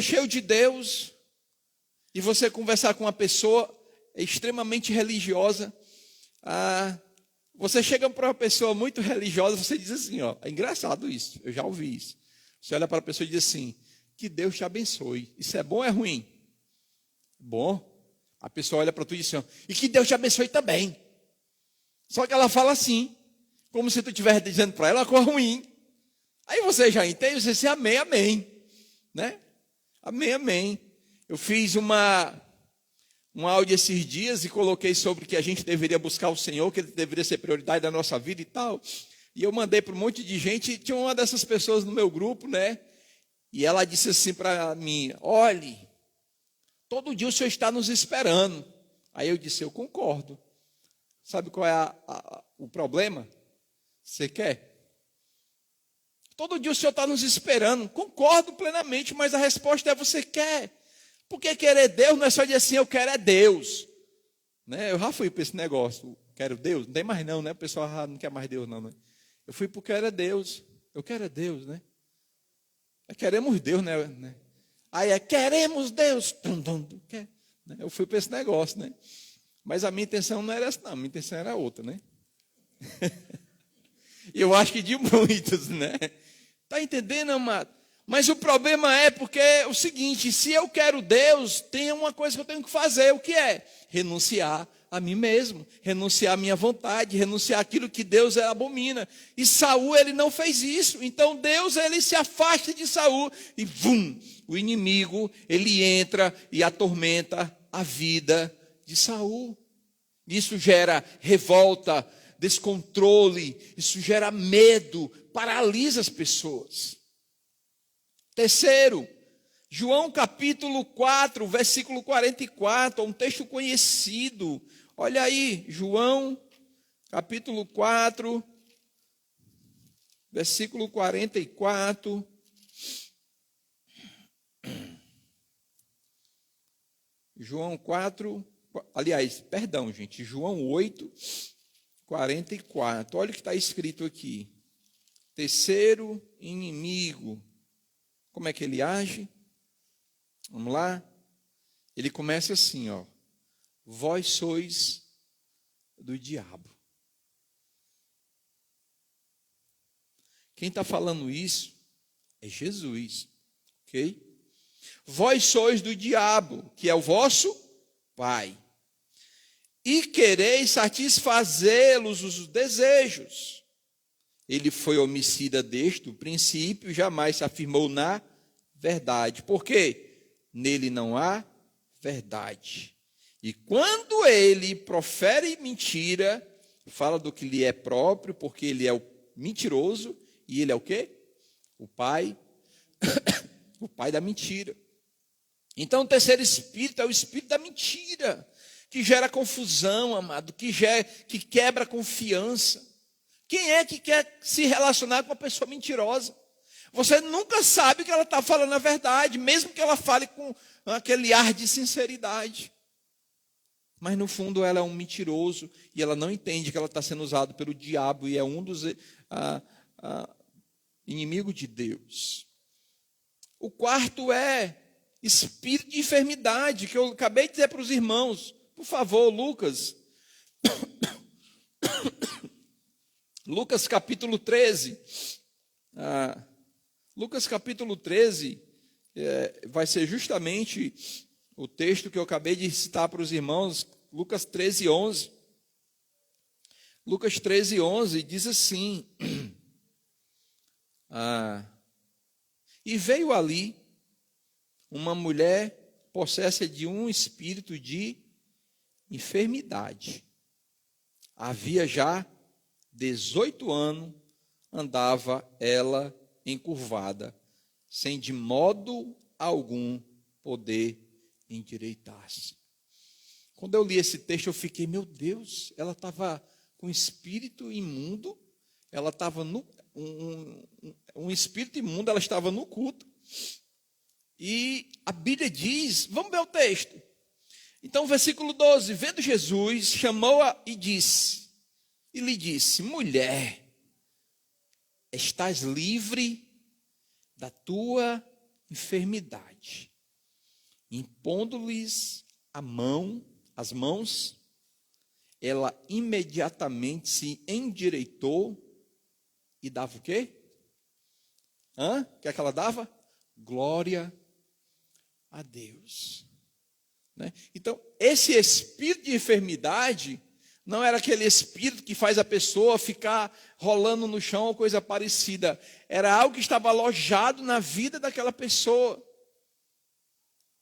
cheio de Deus, e você conversar com uma pessoa extremamente religiosa. Você chega para uma pessoa muito religiosa, você diz assim, ó, é engraçado isso, eu já ouvi isso. Você olha para a pessoa e diz assim, que Deus te abençoe. Isso é bom ou é ruim? Bom. A pessoa olha para tu e diz assim, e que Deus te abençoe também. Só que ela fala assim, como se tu estivesse dizendo para ela uma coisa ruim. Aí você já entende, você diz amém, amém. Né? Amém, amém. Eu fiz um áudio esses dias e coloquei sobre que a gente deveria buscar o Senhor, que Ele deveria ser prioridade da nossa vida e tal. E eu mandei para um monte de gente, e tinha uma dessas pessoas no meu grupo, né? E ela disse assim para mim, olhe, todo dia o Senhor está nos esperando. Aí eu disse, eu concordo. Sabe qual é o problema? Você quer? Todo dia o Senhor está nos esperando. Concordo plenamente, mas a resposta é você quer. Porque querer Deus não é só dizer assim, eu quero é Deus. Né? Eu já fui para esse negócio, quero Deus. Não tem mais não, né? O pessoal não quer mais Deus não, né? Eu fui porque era Deus. Eu quero é Deus, né? Queremos Deus, né? Aí queremos Deus. Eu fui para esse negócio, né? Mas a minha intenção não era essa, não. A minha intenção era outra, né? E eu acho que de muitos, né? Está entendendo, amado? Mas o problema é porque é o seguinte, se eu quero Deus, tem uma coisa que eu tenho que fazer. O que é? Renunciar a mim mesmo, renunciar à minha vontade, renunciar àquilo que Deus abomina. E Saul, ele não fez isso. Então Deus, ele se afasta de Saul e o inimigo, ele entra e atormenta a vida de Saul. Isso gera revolta, descontrole, isso gera medo, paralisa as pessoas. Terceiro, João capítulo 4, versículo 44, um texto conhecido. Olha aí, João capítulo 4, versículo 44. João 4, aliás, perdão, gente, João 8, 44. Olha o que está escrito aqui. Terceiro inimigo. Como é que ele age? Vamos lá? Ele começa assim, ó. Vós sois do diabo. Quem está falando isso é Jesus, ok? Vós sois do diabo, que é o vosso pai, e quereis satisfazê-los os desejos. Ele foi homicida desde o princípio, jamais se afirmou na verdade. Por quê? Nele não há verdade. E quando ele profere mentira, fala do que lhe é próprio, porque ele é o mentiroso E ele é o quê? O pai, o pai da mentira. Então o terceiro espírito é o espírito da mentira, que gera confusão, amado, que quebra a confiança. Quem é que quer se relacionar com uma pessoa mentirosa? Você nunca sabe que ela está falando a verdade, mesmo que ela fale com aquele ar de sinceridade. Mas no fundo ela é um mentiroso e ela não entende que ela está sendo usada pelo diabo e é um dos inimigos de Deus. O quarto é espírito de enfermidade, que eu acabei de dizer para os irmãos. Por favor, Lucas. Lucas capítulo 13. Lucas capítulo 13 vai ser justamente o texto que eu acabei de citar para os irmãos. Lucas 13, 11. Lucas 13, 11 diz assim. E veio ali uma mulher possessa de um espírito de enfermidade. Havia já 18 anos, andava ela encurvada, sem de modo algum poder endireitar-se. Quando eu li esse texto, eu fiquei, meu Deus, ela estava com espírito imundo, ela estava um espírito imundo, ela estava no culto. E a Bíblia diz, vamos ver o texto. Então, versículo 12, vendo Jesus, chamou-a e lhe disse, mulher, estás livre da tua enfermidade. Impondo-lhes as mãos, ela imediatamente se endireitou e dava o quê? O que é que ela dava? Glória a Deus. Né? Então, esse espírito de enfermidade não era aquele espírito que faz a pessoa ficar rolando no chão ou coisa parecida. Era algo que estava alojado na vida daquela pessoa.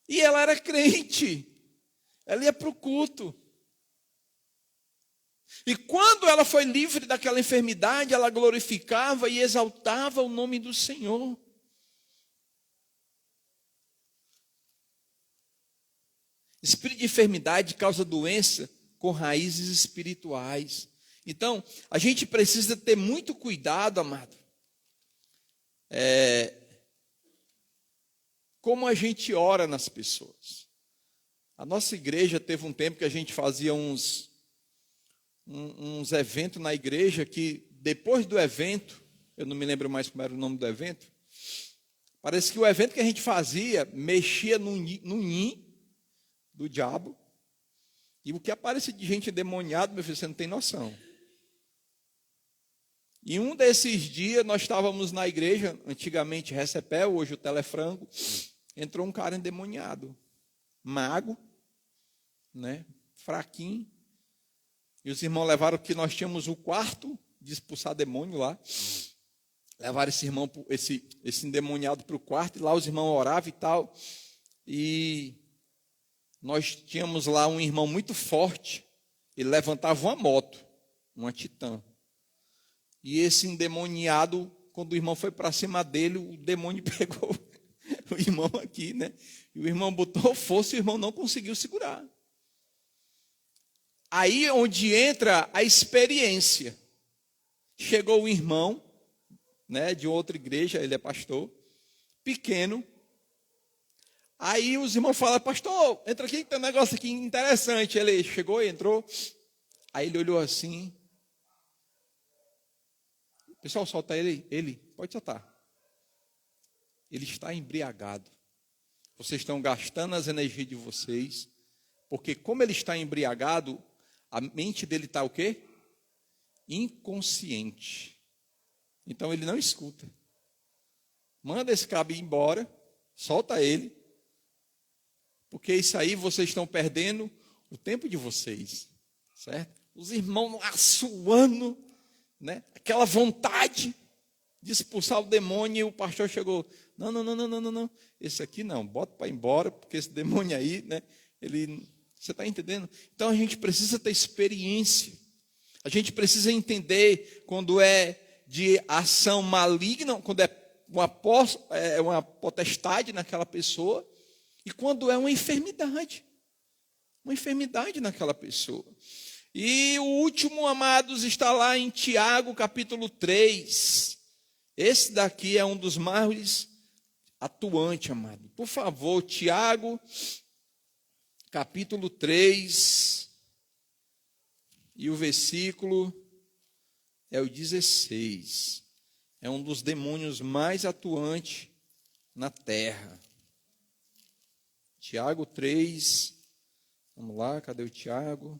E ela era crente. Ela ia para o culto. E quando ela foi livre daquela enfermidade, ela glorificava e exaltava o nome do Senhor. Espírito de enfermidade causa doença com raízes espirituais. Então, a gente precisa ter muito cuidado, amado. Como a gente ora nas pessoas. A nossa igreja teve um tempo que a gente fazia uns eventos na igreja que depois do evento, eu não me lembro mais como era o nome do evento, parece que o evento que a gente fazia mexia no ninho do diabo, e o que aparece de gente endemoniada, meu filho, você não tem noção. E um desses dias, nós estávamos na igreja, antigamente Recepel, hoje o Telefrango, entrou um cara endemoniado, mago, né, fraquinho, e os irmãos levaram, que nós tínhamos o quarto de expulsar demônio lá, levaram esse irmão, esse endemoniado para o quarto, e lá os irmãos oravam e tal, e nós tínhamos lá um irmão muito forte, ele levantava uma moto, uma Titã. E esse endemoniado, quando o irmão foi para cima dele, o demônio pegou o irmão aqui, né? E o irmão botou força e o irmão não conseguiu segurar. Aí onde entra a experiência. Chegou um irmão, né, de outra igreja, ele é pastor, pequeno. Aí os irmãos falam, pastor, entra aqui que tem um negócio aqui interessante. Ele chegou e entrou. Aí ele olhou assim. Pessoal, solta ele. Pode soltar. Ele está embriagado. Vocês estão gastando as energias de vocês. Porque como ele está embriagado, a mente dele está o quê? Inconsciente. Então ele não escuta. Manda esse cabo ir embora. Solta ele. Porque isso aí vocês estão perdendo o tempo de vocês, certo? Os irmãos lá suando, né? Aquela vontade de expulsar o demônio, e o pastor chegou, não, esse aqui não, bota para ir embora, porque esse demônio aí, né? Você está entendendo? Então a gente precisa ter experiência, a gente precisa entender quando é de ação maligna, quando é uma potestade naquela pessoa, e quando é uma enfermidade naquela pessoa. E o último, amados, está lá em Tiago, capítulo 3. Esse daqui é um dos mais atuantes, amado. Por favor, Tiago, capítulo 3, e o versículo é o 16. É um dos demônios mais atuantes na terra. Tiago 3, vamos lá, cadê o Tiago?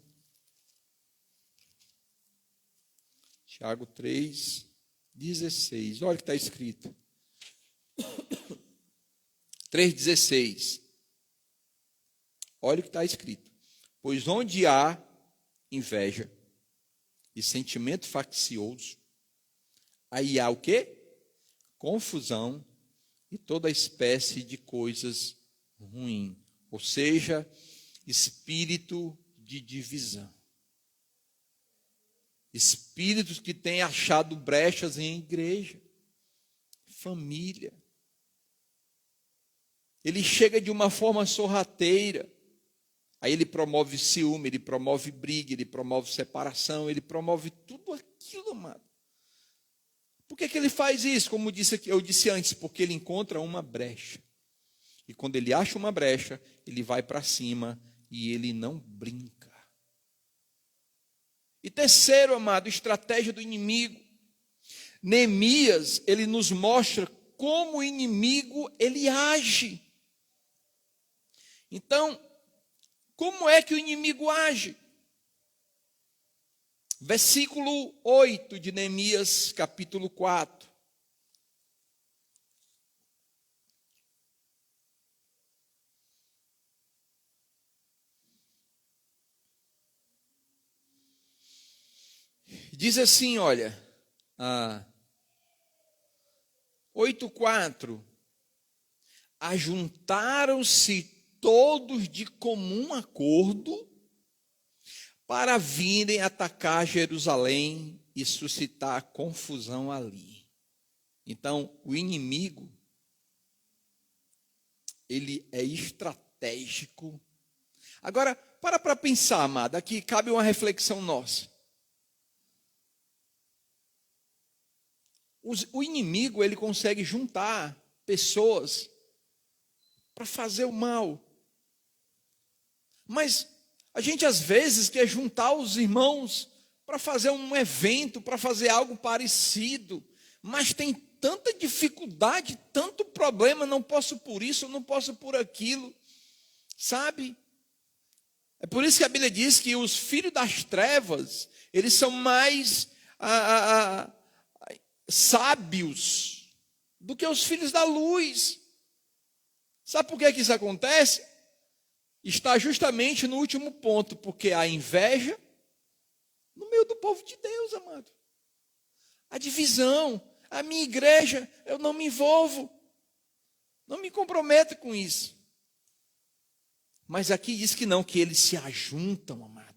Tiago 3, 16, olha o que está escrito. 3,16. Olha o que está escrito. Pois onde há inveja e sentimento faccioso, aí há o quê? Confusão e toda espécie de coisas ruins. Ou seja, espírito de divisão. Espíritos que têm achado brechas em igreja, família. Ele chega de uma forma sorrateira. Aí ele promove ciúme, ele promove briga, ele promove separação, ele promove tudo aquilo, amado. Por que ele faz isso? Como eu disse antes, porque ele encontra uma brecha. E quando ele acha uma brecha, ele vai para cima e ele não brinca. E terceiro, amado, estratégia do inimigo. Neemias, ele nos mostra como o inimigo ele age. Então, como é que o inimigo age? Versículo 8 de Neemias, capítulo 4. Diz assim, olha, 8:4. Ajuntaram-se todos de comum acordo para virem atacar Jerusalém e suscitar confusão ali. Então, o inimigo, ele é estratégico. Agora, para pensar, amado, aqui cabe uma reflexão nossa. O inimigo, ele consegue juntar pessoas para fazer o mal. Mas a gente às vezes quer juntar os irmãos para fazer um evento, para fazer algo parecido, mas tem tanta dificuldade, tanto problema, não posso por isso, não posso por aquilo, sabe? É por isso que a Bíblia diz que os filhos das trevas, eles são mais sábios do que os filhos da luz. Sabe por que isso acontece? Está justamente no último ponto, porque há inveja no meio do povo de Deus, amado. A divisão, a minha igreja, eu não me envolvo, não me comprometo com isso. Mas aqui diz que não, que eles se ajuntam, amado.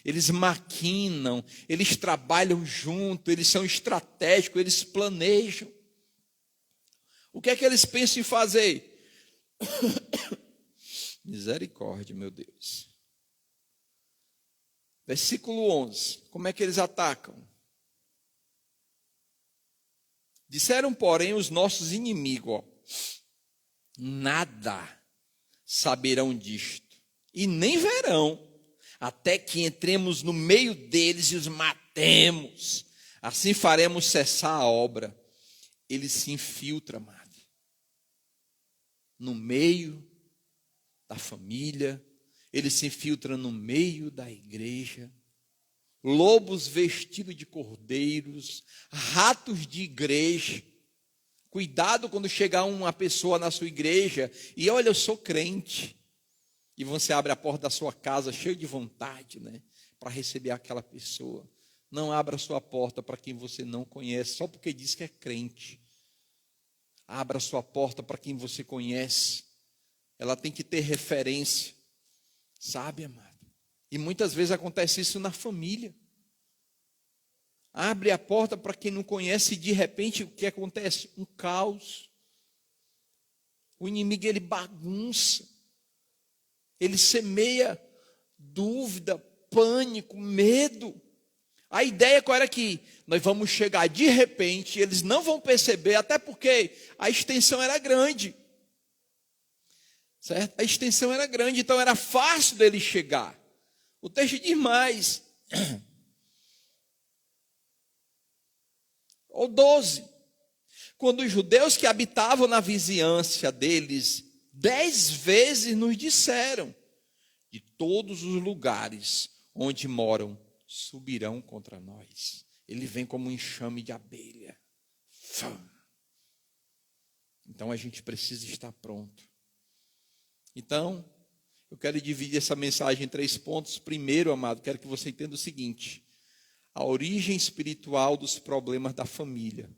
Eles maquinam, eles trabalham junto, eles são estratégicos, eles planejam. O que é que eles pensam em fazer? Misericórdia, meu Deus. Versículo 11. Como é que eles atacam? Disseram, porém, os nossos inimigos, nada saberão disto, e nem verão, até que entremos no meio deles e os matemos. Assim faremos cessar a obra. Ele se infiltra, amado, no meio da família, ele se infiltra no meio da igreja. Lobos vestidos de cordeiros, ratos de igreja. Cuidado quando chegar uma pessoa na sua igreja e olha, eu sou crente. E você abre a porta da sua casa cheio de vontade, né, para receber aquela pessoa. Não abra a sua porta para quem você não conhece, só porque diz que é crente. Abra a sua porta para quem você conhece. Ela tem que ter referência. Sabe, amado? E muitas vezes acontece isso na família. Abre a porta para quem não conhece e de repente o que acontece? Um caos. O inimigo, ele bagunça. Ele semeia dúvida, pânico, medo. A ideia qual era que nós vamos chegar de repente, eles não vão perceber, até porque a extensão era grande. Certo? A extensão era grande, então era fácil dele chegar. O texto diz mais. O 12. Quando os judeus que habitavam na vizinhança deles 10 vezes nos disseram: de todos os lugares onde moram, subirão contra nós. Ele vem como um enxame de abelha. Então a gente precisa estar pronto. Então, eu quero dividir essa mensagem em 3 pontos. Primeiro, amado, quero que você entenda o seguinte: a origem espiritual dos problemas da família.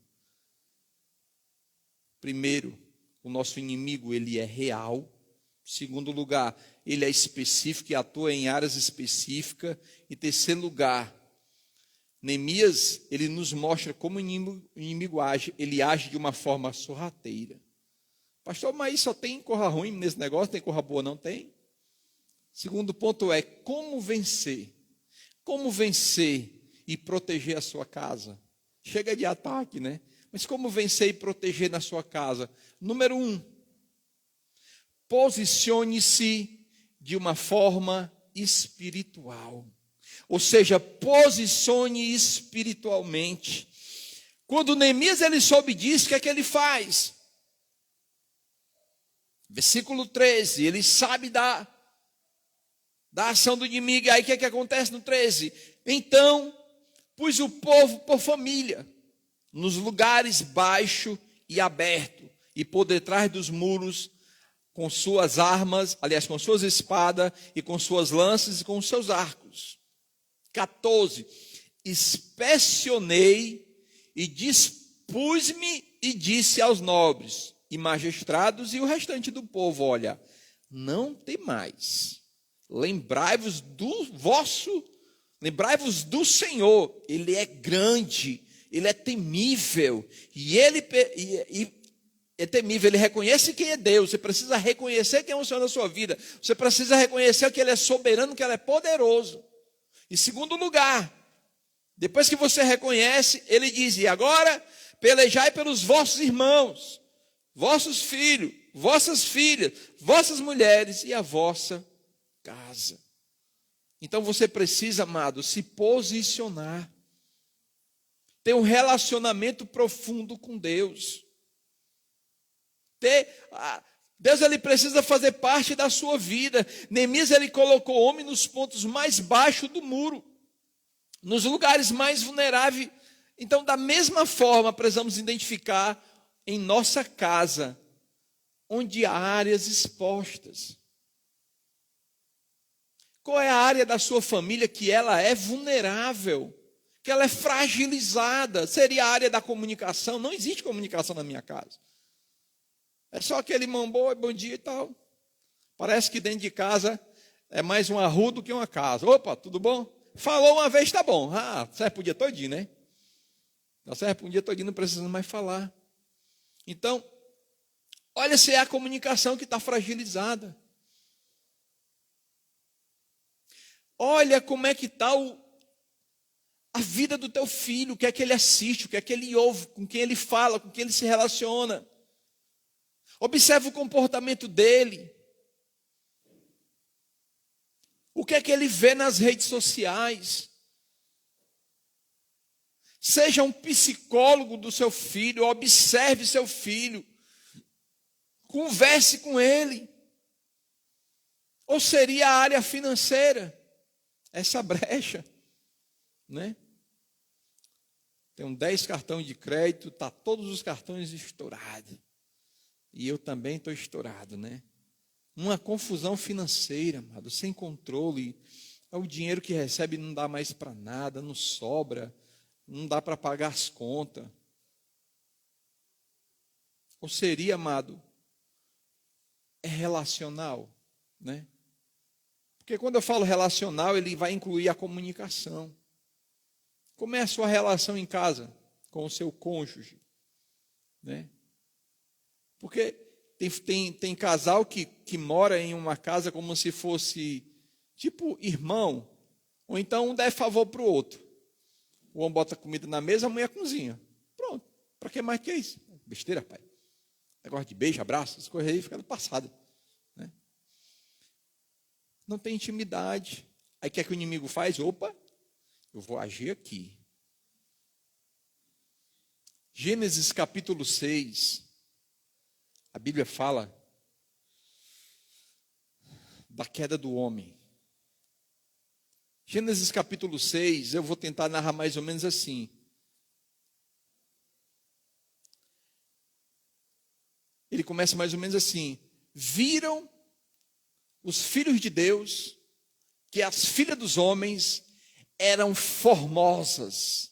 Primeiro, o nosso inimigo, ele é real. Segundo lugar, ele é específico e atua em áreas específicas. E terceiro lugar, Neemias, ele nos mostra como o inimigo age. Ele age de uma forma sorrateira. Pastor, mas só tem coisa ruim nesse negócio? Tem coisa boa? Não tem. Segundo ponto é como vencer. Como vencer e proteger a sua casa. Chega de ataque, né? Mas como vencer e proteger na sua casa? Número 1, posicione-se de uma forma espiritual. Ou seja, posicione espiritualmente. Quando Neemias ele soube disso, o que é que ele faz? Versículo 13, ele sabe da ação do inimigo. Aí o que é que acontece no 13? Então, pus o povo por família, nos lugares baixo e aberto, e por detrás dos muros, com suas armas, aliás, com suas espadas, e com suas lanças, e com seus arcos. 14, inspecionei, e dispus-me, e disse aos nobres, e magistrados, e o restante do povo, olha, não temais, lembrai-vos do Senhor, Ele é grande, Ele é temível, e Ele é temível, Ele reconhece quem é Deus. Você precisa reconhecer quem é o Senhor na sua vida, você precisa reconhecer que Ele é soberano, que Ele é poderoso. Em segundo lugar, depois que você reconhece, Ele diz, e agora pelejai pelos vossos irmãos, vossos filhos, vossas filhas, vossas mulheres e a vossa casa. Então você precisa, amado, se posicionar. Ter um relacionamento profundo com Deus. Deus ele precisa fazer parte da sua vida. Neemias ele colocou o homem nos pontos mais baixos do muro, nos lugares mais vulneráveis. Então, da mesma forma, precisamos identificar em nossa casa onde há áreas expostas. Qual é a área da sua família que ela é vulnerável, que ela é fragilizada? Seria a área da comunicação. Não existe comunicação na minha casa. É só aquele mambo, bom dia e tal. Parece que dentro de casa é mais um arrudo do que uma casa. Opa, tudo bom? Falou uma vez, tá bom. Serve para o dia todinho, né? Serve para um dia todinho, não precisa mais falar. Então, olha se é a comunicação que está fragilizada. Olha como é que está a vida do teu filho, o que é que ele assiste, o que é que ele ouve, com quem ele fala, com quem ele se relaciona. Observe o comportamento dele. O que é que ele vê nas redes sociais. Seja um psicólogo do seu filho, observe seu filho. Converse com ele. Ou seria a área financeira, essa brecha, né? Tenho 10 cartões de crédito, tá todos os cartões estourados. E eu também estou estourado, né? Uma confusão financeira, amado, sem controle. O dinheiro que recebe não dá mais para nada, não sobra, não dá para pagar as contas. Ou seria, amado, é relacional, né? Porque quando eu falo relacional, ele vai incluir a comunicação. Como é a sua relação em casa com o seu cônjuge? Né? Porque tem casal que mora em uma casa como se fosse tipo irmão, ou então um deve favor para o outro. O homem bota comida na mesa, a mulher cozinha. Pronto. Para que mais que é isso? Besteira, pai. Negócio de beijo, abraço, essas coisas aí ficam do passado. Né? Não tem intimidade. Aí o que é que o inimigo faz? Opa, eu vou agir aqui. Gênesis capítulo 6, a Bíblia fala da queda do homem. Gênesis capítulo 6, eu vou tentar narrar mais ou menos assim. Ele começa mais ou menos assim: viram os filhos de Deus que as filhas dos homens eram formosas,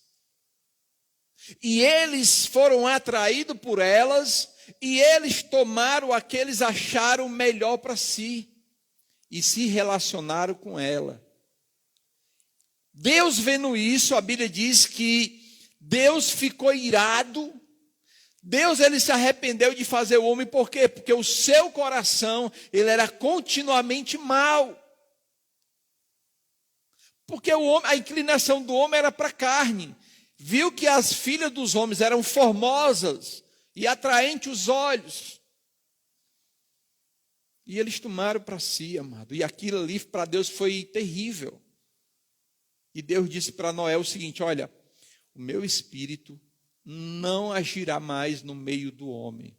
e eles foram atraídos por elas, e eles tomaram o que eles acharam melhor para si, e se relacionaram com ela. Deus vendo isso, a Bíblia diz que Deus ficou irado. Deus, ele se arrependeu de fazer o homem, por quê? Porque o seu coração, ele era continuamente mau. Porque o homem, a inclinação do homem era para a carne. Viu que as filhas dos homens eram formosas e atraentes os olhos. E eles tomaram para si, amado. E aquilo ali para Deus foi terrível. E Deus disse para Noé o seguinte: olha, o meu espírito não agirá mais no meio do homem.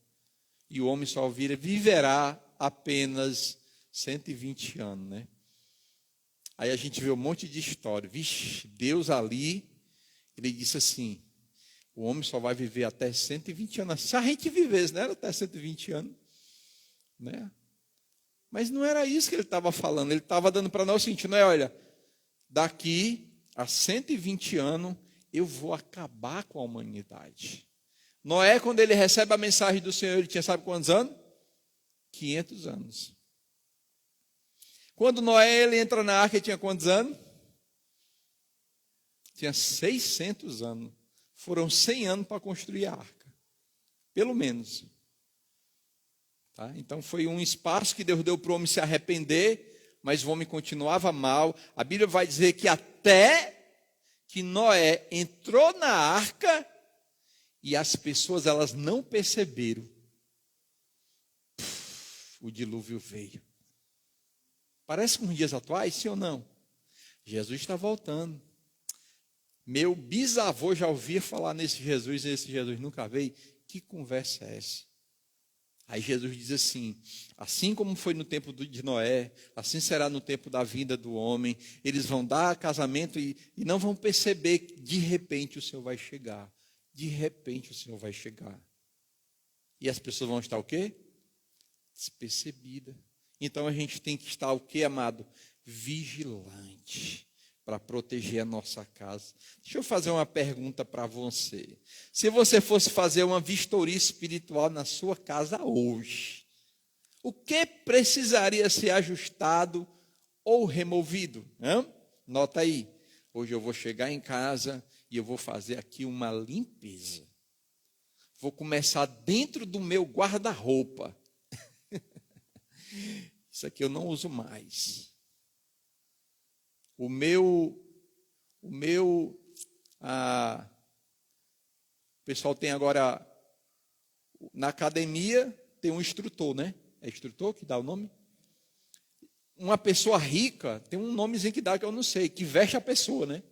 E o homem só viverá apenas 120 anos, né? Aí a gente vê um monte de história. Vixe, Deus ali, ele disse assim: o homem só vai viver até 120 anos. Se a gente vivesse, não era até 120 anos, né? Mas não era isso que ele estava falando. Ele estava dando para nós o seguinte: não é, olha, daqui a 120 anos eu vou acabar com a humanidade. Noé, quando ele recebe a mensagem do Senhor, ele tinha, sabe quantos anos? 500 anos. Quando Noé ele entra na arca, ele tinha quantos anos? Tinha 600 anos. Foram 100 anos para construir a arca. Pelo menos. Tá? Então foi um espaço que Deus deu para o homem se arrepender, mas o homem continuava mal. A Bíblia vai dizer que até que Noé entrou na arca e as pessoas elas não perceberam. O dilúvio veio. Parece com os dias atuais, sim ou não? Jesus está voltando. Meu bisavô já ouvia falar nesse Jesus, e esse Jesus nunca veio. Que conversa é essa? Aí Jesus diz assim como foi no tempo de Noé, assim será no tempo da vinda do homem. Eles vão dar casamento e não vão perceber que de repente o Senhor vai chegar. De repente o Senhor vai chegar. E as pessoas vão estar o quê? Despercebidas. Então a gente tem que estar o quê, amado? Vigilante, para proteger a nossa casa. Deixa eu fazer uma pergunta para você. Se você fosse fazer uma vistoria espiritual na sua casa hoje, o que precisaria ser ajustado ou removido? Nota aí. Hoje eu vou chegar em casa e eu vou fazer aqui uma limpeza. Vou começar dentro do meu guarda-roupa. Isso aqui eu não uso mais. O pessoal tem agora, na academia, tem um instrutor, né? É instrutor que dá o nome? Uma pessoa rica, tem um nomezinho que dá que eu não sei, que veste a pessoa, né?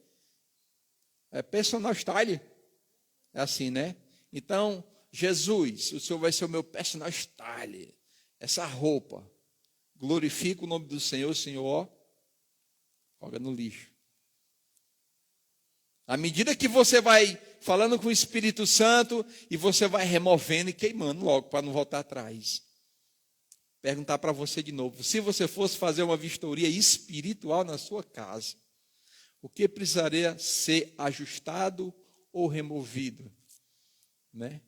É personal style. É assim, né? Então, Jesus, o Senhor vai ser o meu personal style. Essa roupa, glorifica o nome do Senhor, Senhor, joga no lixo. À medida que você vai falando com o Espírito Santo e você vai removendo e queimando logo para não voltar atrás. Perguntar para você de novo, se você fosse fazer uma vistoria espiritual na sua casa, o que precisaria ser ajustado ou removido? Né?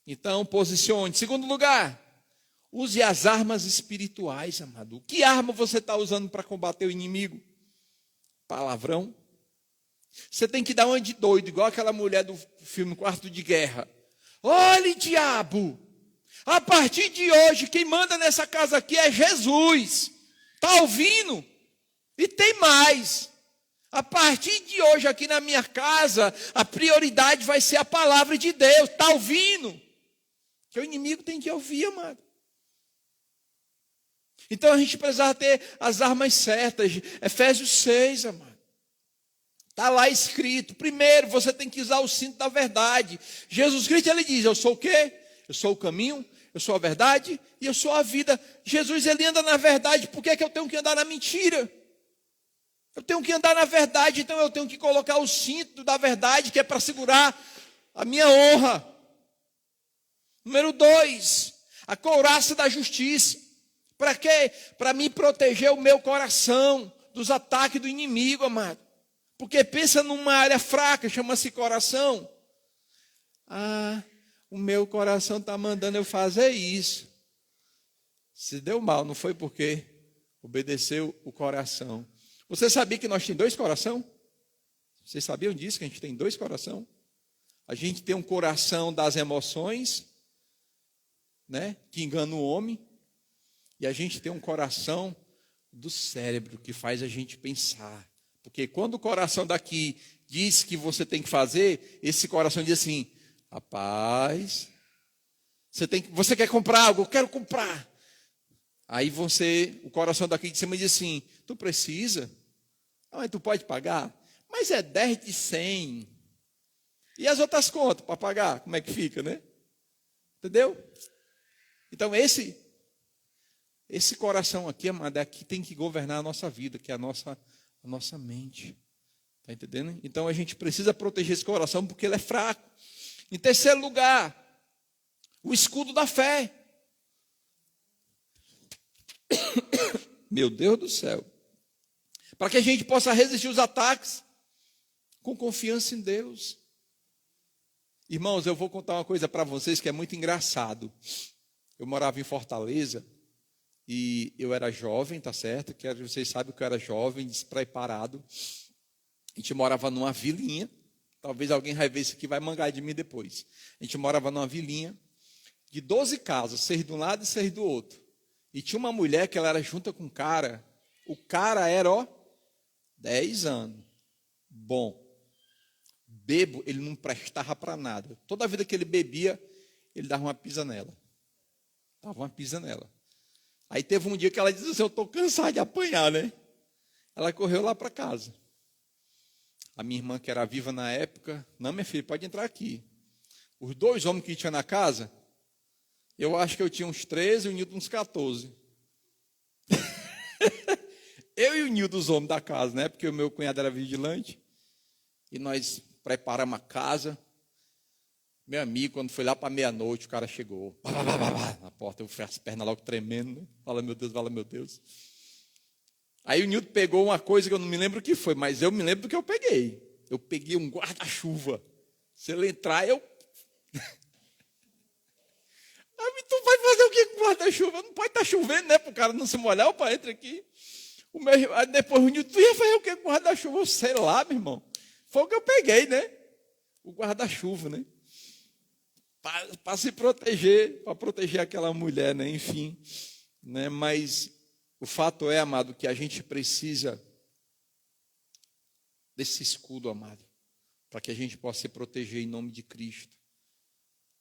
Então, posicione. Segundo lugar, use as armas espirituais, amado. Que arma você está usando para combater o inimigo? Palavrão? Você tem que dar uma de doido, igual aquela mulher do filme Quarto de Guerra. Olhe, diabo, a partir de hoje, quem manda nessa casa aqui é Jesus. Está ouvindo? E tem mais. A partir de hoje, aqui na minha casa, a prioridade vai ser a palavra de Deus. Está ouvindo? Que o inimigo tem que ouvir, amado. Então a gente precisava ter as armas certas. Efésios 6, amado. Está lá escrito. Primeiro, você tem que usar o cinto da verdade. Jesus Cristo, ele diz, eu sou o quê? Eu sou o caminho, eu sou a verdade e eu sou a vida. Jesus, ele anda na verdade. Por que é que eu tenho que andar na mentira? Eu tenho que andar na verdade, então eu tenho que colocar o cinto da verdade, que é para segurar a minha honra. Número 2, a couraça da justiça. Para quê? Para me proteger o meu coração dos ataques do inimigo, amado. Porque pensa numa área fraca, chama-se coração. Ah, o meu coração está mandando eu fazer isso. Se deu mal, não foi porque obedeceu o coração. Você sabia que nós temos 2 corações? Vocês sabiam disso, que a gente tem 2 corações? A gente tem um coração das emoções, né, que engana o homem. E a gente tem um coração do cérebro, que faz a gente pensar. Porque quando o coração daqui diz que você tem que fazer, esse coração diz assim, rapaz, você quer comprar algo? Eu quero comprar. Aí o coração daqui de cima diz assim, tu precisa? Ah, mas tu pode pagar? Mas é 10 de 100. E as outras contas para pagar? Como é que fica, né? Entendeu? Então esse coração aqui, amado, aqui tem que governar a nossa vida, que é a nossa mente. Está entendendo? Então a gente precisa proteger esse coração porque ele é fraco. Em terceiro lugar, o escudo da fé. Meu Deus do céu. Para que a gente possa resistir os ataques com confiança em Deus. Irmãos, eu vou contar uma coisa para vocês que é muito engraçado. Eu morava em Fortaleza e eu era jovem, tá certo? Que vocês sabem que eu era jovem, despreparado. A gente morava numa vilinha. Talvez alguém vai ver isso aqui, vai mangar de mim depois. A gente morava numa vilinha de 12 casas, 6 de um lado e 6 do outro. E tinha uma mulher que ela era junta com um cara. O cara era, 10 anos. Bom. Bebo, ele não prestava para nada. Toda a vida que ele bebia, ele dava uma pisa nela. Dava uma pisa nela. Aí teve um dia que ela disse assim, eu estou cansada de apanhar, né? Ela correu lá para casa. A minha irmã, que era viva na época, não, minha filha, pode entrar aqui. Os 2 homens que tinha na casa, eu acho que eu tinha uns 13 e o Nildo uns 14. Eu e o Nildo, os homens da casa, né? Porque o meu cunhado era vigilante. E nós preparamos a casa. Meu amigo, quando foi lá para meia-noite, o cara chegou. Na porta, eu fui as pernas logo tremendo. Né? Fala, meu Deus, fala, meu Deus. Aí o Nildo pegou uma coisa que eu não me lembro o que foi, mas eu me lembro do que eu peguei. Eu peguei um guarda-chuva. Se ele entrar, eu... Aí tu vai fazer o que com guarda-chuva? Não pode estar chovendo, né? Para o cara não se molhar. Opa, entra aqui. Aí depois o Nildo, tu ia fazer o que com guarda-chuva? Eu sei lá, meu irmão. Foi o que eu peguei, né? O guarda-chuva, né? Para se proteger, para proteger aquela mulher, né? Enfim. Né? Mas o fato é, amado, que a gente precisa desse escudo, amado, para que a gente possa se proteger em nome de Cristo.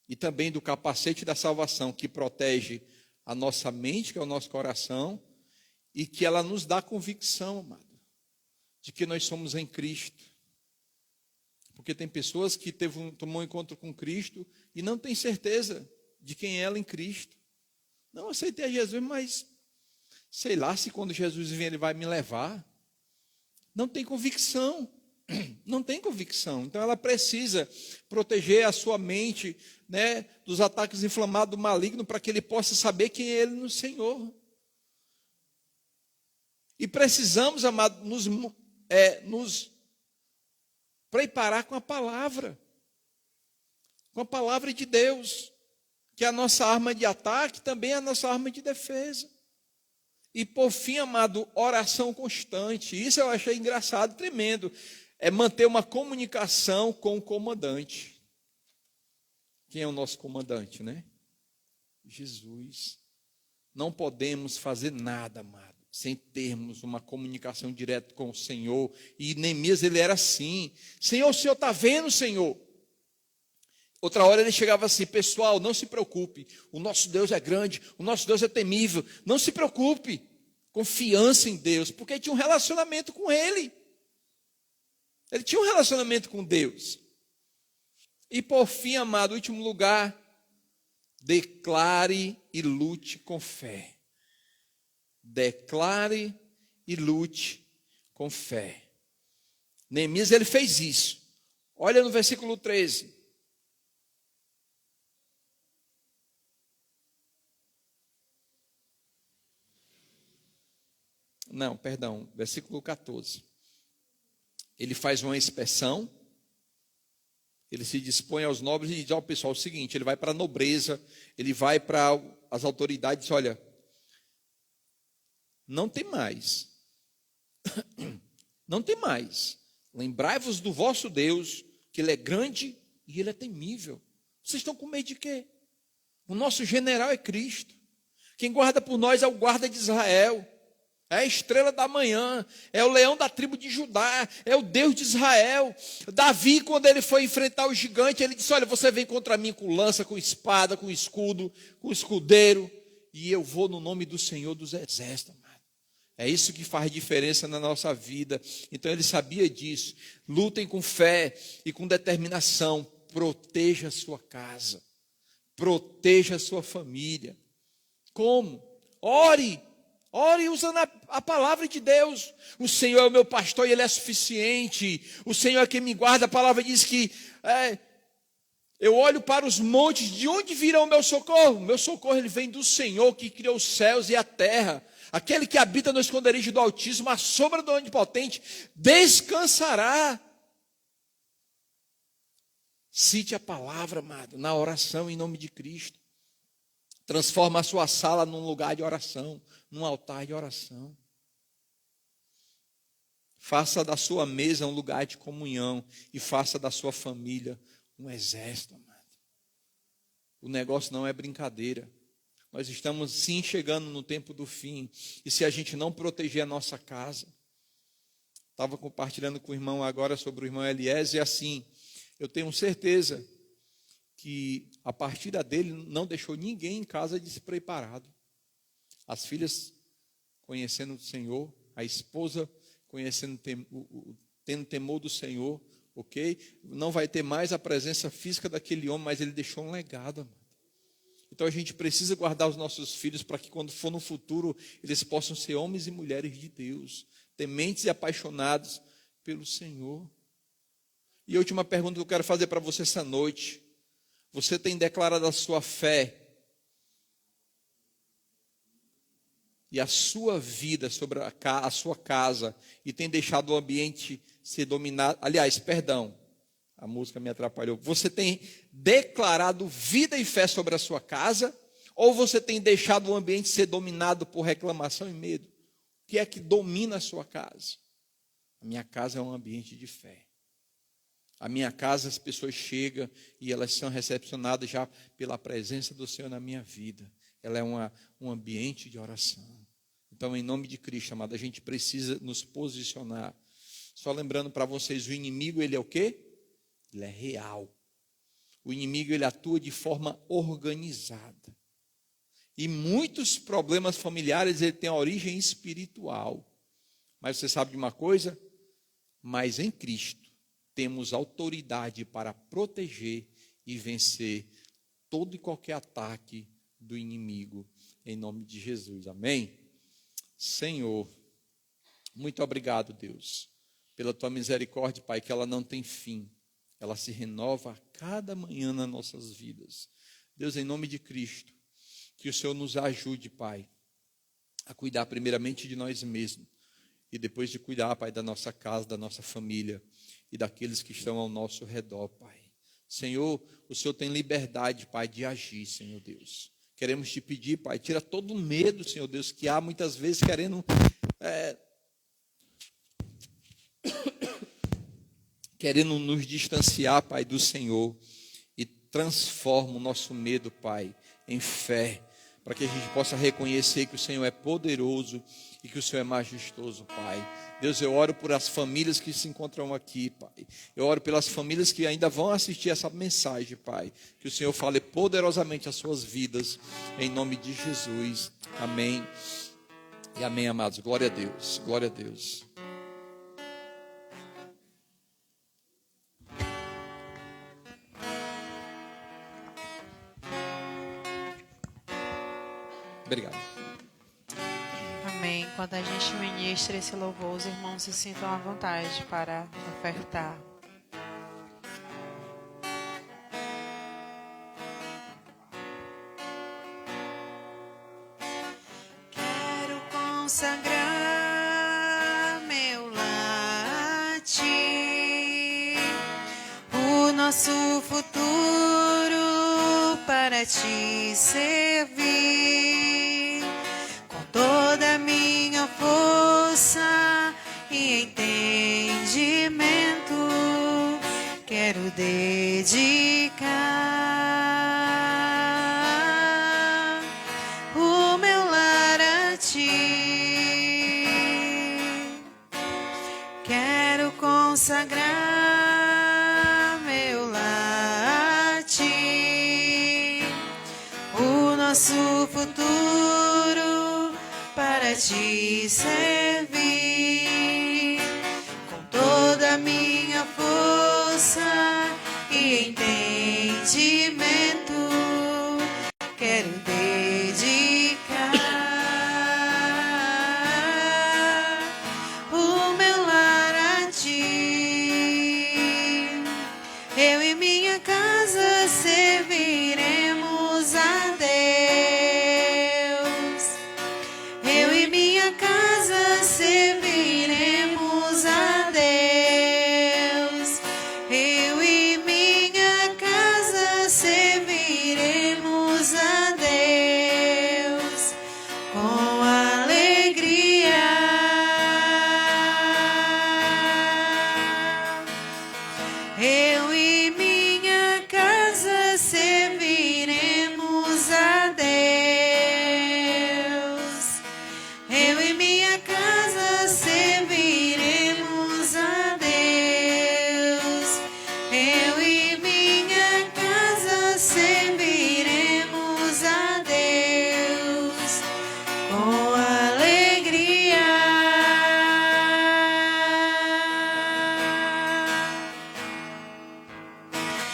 E também do capacete da salvação, que protege a nossa mente, que é o nosso coração, e que ela nos dá convicção, amado, de que nós somos em Cristo. Porque tem pessoas que tomou um encontro com Cristo e não tem certeza de quem é ela em Cristo. Não, aceitei a Jesus, mas sei lá se quando Jesus vem ele vai me levar. Não tem convicção. Não tem convicção. Então ela precisa proteger a sua mente, né, dos ataques inflamados do maligno para que ele possa saber quem é ele no Senhor. E precisamos, amado, nos preparar com a palavra de Deus, que é a nossa arma de ataque, também é a nossa arma de defesa. E por fim, amado, oração constante. Isso eu achei engraçado, tremendo. é manter uma comunicação com o comandante. Quem é o nosso comandante, né? Jesus. Não podemos fazer nada, amado, sem termos uma comunicação direta com o Senhor. E Neemias, ele era assim: Senhor, o Senhor está vendo, Senhor? Outra hora ele chegava assim: pessoal, não se preocupe, o nosso Deus é grande, o nosso Deus é temível, não se preocupe. Confiança em Deus, porque tinha um relacionamento com Ele. Ele tinha um relacionamento com Deus. E por fim, amado, último lugar, declare e lute com fé. Declare e lute com fé. Neemias, ele fez isso. Olha no versículo 13. Não, perdão, versículo 14. Ele faz uma inspeção, ele se dispõe aos nobres e diz ao pessoal o seguinte: ele vai para a nobreza, ele vai para as autoridades: olha, não tem mais, não tem mais, lembrai-vos do vosso Deus, que Ele é grande e Ele é temível. Vocês estão com medo de quê? O nosso general é Cristo, quem guarda por nós é o guarda de Israel, é a estrela da manhã, é o leão da tribo de Judá, é o Deus de Israel. Davi, quando ele foi enfrentar o gigante, ele disse: olha, você vem contra mim com lança, com espada, com escudo, com escudeiro, e eu vou no nome do Senhor dos Exércitos, amado. É isso que faz diferença na nossa vida. Então ele sabia disso. Lutem com fé e com determinação. Proteja a sua casa, proteja a sua família. Como? Ore usando a palavra de Deus. O Senhor é o meu pastor e Ele é suficiente. O Senhor é quem me guarda. A palavra diz que eu olho para os montes, de onde virá o meu socorro? O meu socorro, ele vem do Senhor que criou os céus e a terra. Aquele que habita no esconderijo do Altíssimo, à sombra do Onipotente, descansará. Cite a palavra, amado, na oração em nome de Cristo. Transforma a sua sala num lugar de oração, num altar de oração. Faça da sua mesa um lugar de comunhão e faça da sua família um exército, amado. O negócio não é brincadeira. Nós estamos sim chegando no tempo do fim. E se a gente não proteger a nossa casa, estava compartilhando com o irmão agora sobre o irmão Eliezer, e assim, eu tenho certeza que a partida dele não deixou ninguém em casa despreparado. As filhas conhecendo o Senhor, a esposa conhecendo, tendo temor do Senhor, ok? Não vai ter mais a presença física daquele homem, mas ele deixou um legado, amado. Então a gente precisa guardar os nossos filhos para que quando for no futuro, eles possam ser homens e mulheres de Deus, tementes e apaixonados pelo Senhor. E a última pergunta que eu quero fazer para você essa noite: você tem declarado a sua fé e a sua vida sobre a sua casa e tem deixado o ambiente ser dominado? Aliás, perdão, a música me atrapalhou. Você tem declarado vida e fé sobre a sua casa, ou você tem deixado o ambiente ser dominado por reclamação e medo? O que é que domina a sua casa? A minha casa é um ambiente de fé. A minha casa, as pessoas chegam e elas são recepcionadas já pela presença do Senhor na minha vida. Ela é um ambiente de oração. Então, em nome de Cristo, amado, a gente precisa nos posicionar. Só lembrando para vocês, o inimigo, ele é o quê? Ele é real. O inimigo, ele atua de forma organizada. E muitos problemas familiares, ele tem origem espiritual. Mas você sabe de uma coisa? Mas em Cristo temos autoridade para proteger e vencer todo e qualquer ataque do inimigo, em nome de Jesus. Amém? Senhor, muito obrigado, Deus, pela tua misericórdia, Pai, que ela não tem fim. Ela se renova a cada manhã nas nossas vidas. Deus, em nome de Cristo, que o Senhor nos ajude, Pai, a cuidar primeiramente de nós mesmos e depois de cuidar, Pai, da nossa casa, da nossa família e daqueles que estão ao nosso redor, Pai. Senhor, o Senhor tem liberdade, Pai, de agir, Senhor Deus. Queremos te pedir, Pai, tira todo o medo, Senhor Deus, que há muitas vezes querendo querendo nos distanciar, Pai, do Senhor, e transforma o nosso medo, Pai, em fé, para que a gente possa reconhecer que o Senhor é poderoso e que o Senhor é majestoso, Pai. Deus, eu oro por as famílias que se encontram aqui, Pai. Eu oro pelas famílias que ainda vão assistir essa mensagem, Pai. Que o Senhor fale poderosamente as suas vidas, em nome de Jesus. Amém. E amém, amados. Glória a Deus. Glória a Deus. Obrigado. Amém. Enquanto a gente ministra esse louvor, os irmãos se sintam à vontade para ofertar. Quero consagrar meu lar a ti, o nosso futuro para te servir com toda a minha força e entendimento. Quero dedicar o meu lar a ti. Quero consagrar meu lar a ti, o nosso futuro para te servir com toda a minha força e entendimento. Quero dedicar o meu lar a ti. Eu e minha casa serviremos a Deus. Eu e minha casa serviremos a Deus. Eu e minha casa serviremos a Deus com alegria. Eu e minha casa serviremos a Deus. Eu e minha casa serviremos a Deus. Eu e minha casa serviremos a Deus com alegria.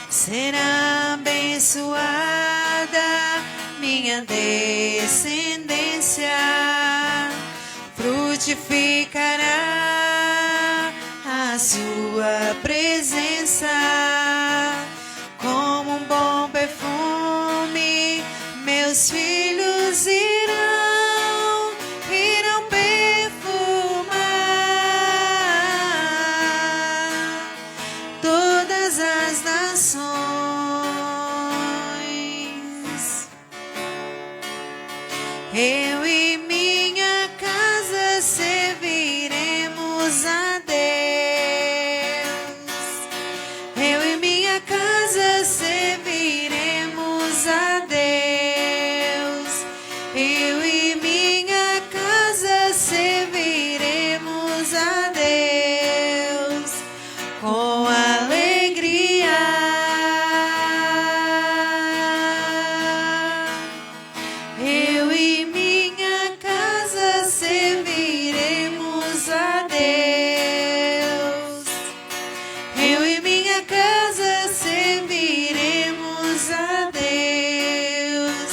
Será abençoada minha descendência, frutificará a sua presença como um bom perfume. Meus filhos irão perfumar todas as nações. Eu e minha casa serviremos a Deus. Eu e minha casa serviremos a Deus. Eu e minha casa serviremos a Deus com alegria. Eu e minha casa serviremos a Deus. Eu e minha casa serviremos a Deus.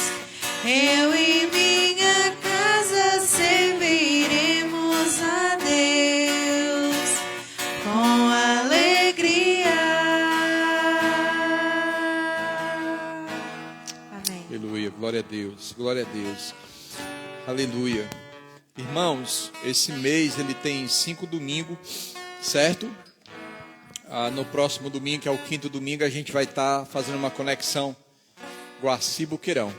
Eu e minha casa serviremos a Deus com alegria. Amém. Aleluia, glória a Deus, glória a Deus. Aleluia. Irmãos, esse mês ele tem 5 domingos, certo? No próximo domingo, que é o 5º domingo, a gente vai estar fazendo uma conexão Guaci-Buqueirão.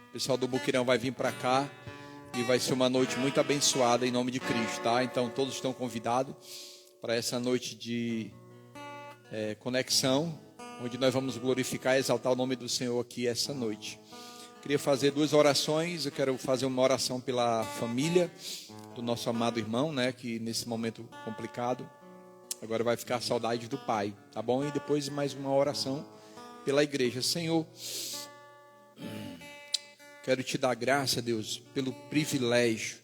O pessoal do Buqueirão vai vir para cá e vai ser uma noite muito abençoada em nome de Cristo, tá? Então todos estão convidados para essa noite de conexão, onde nós vamos glorificar e exaltar o nome do Senhor aqui essa noite. Queria fazer 2 orações. Eu quero fazer uma oração pela família do nosso amado irmão, né, que nesse momento complicado agora vai ficar a saudade do pai, tá bom? E depois mais uma oração pela igreja. Senhor, quero te dar graça, Deus, pelo privilégio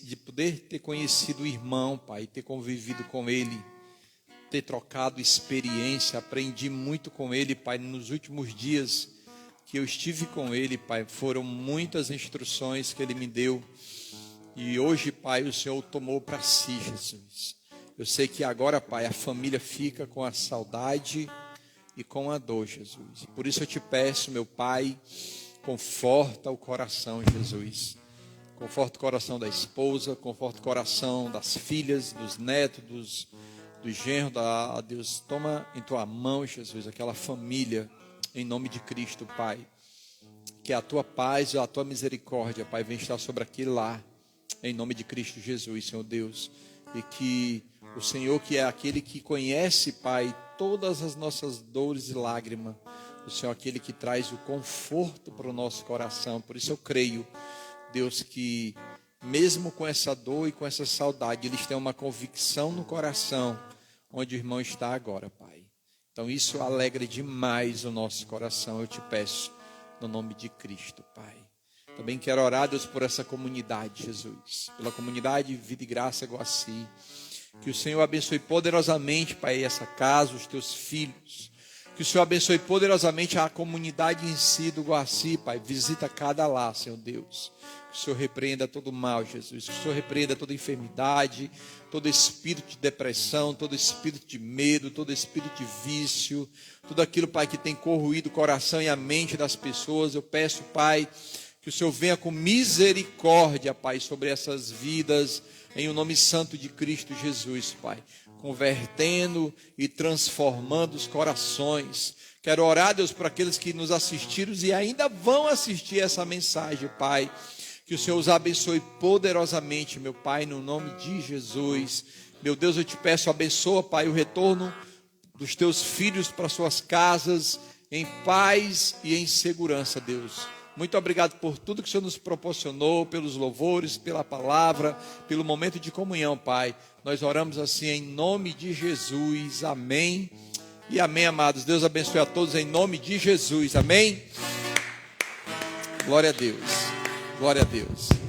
de poder ter conhecido o irmão, Pai, ter convivido com ele, ter trocado experiência. Aprendi muito com ele, Pai, nos últimos dias que eu estive com ele, Pai. Foram muitas instruções que ele me deu, e hoje, Pai, o Senhor tomou para si, Jesus. Eu sei que agora, Pai, a família fica com a saudade e com a dor, Jesus. E por isso eu te peço, meu Pai, conforta o coração, Jesus. Conforta o coração da esposa, conforta o coração das filhas, dos netos, do genro, Deus, toma em tua mão, Jesus, aquela família, em nome de Cristo, Pai. Que a tua paz e a tua misericórdia, Pai, venha estar sobre aquele lar, em nome de Cristo Jesus, Senhor Deus. E que o Senhor, que é aquele que conhece, Pai, todas as nossas dores e lágrimas, o Senhor é aquele que traz o conforto para o nosso coração. Por isso eu creio, Deus, que mesmo com essa dor e com essa saudade, eles têm uma convicção no coração onde o irmão está agora, Pai. Então isso alegra demais o nosso coração, eu te peço, no nome de Cristo, Pai. Também quero orar, Deus, por essa comunidade, Jesus, pela comunidade Vida e Graça Guaci. Que o Senhor abençoe poderosamente, Pai, essa casa, os teus filhos. Que o Senhor abençoe poderosamente a comunidade em si do Guaci, Pai. Visita cada lar, Senhor Deus. Que o Senhor repreenda todo mal, Jesus. Que o Senhor repreenda toda enfermidade, todo espírito de depressão, todo espírito de medo, todo espírito de vício, tudo aquilo, Pai, que tem corroído o coração e a mente das pessoas. Eu peço, Pai, que o Senhor venha com misericórdia, Pai, sobre essas vidas, em o nome santo de Cristo Jesus, Pai. Convertendo e transformando os corações. Quero orar, Deus, por aqueles que nos assistiram e ainda vão assistir essa mensagem, Pai. Que o Senhor os abençoe poderosamente, meu Pai, no nome de Jesus. Meu Deus, eu te peço, abençoa, Pai, o retorno dos teus filhos para suas casas, em paz e em segurança, Deus. Muito obrigado por tudo que o Senhor nos proporcionou, pelos louvores, pela palavra, pelo momento de comunhão, Pai. Nós oramos assim em nome de Jesus. Amém e amém, amados. Deus abençoe a todos em nome de Jesus. Amém. Glória a Deus. Glória a Deus.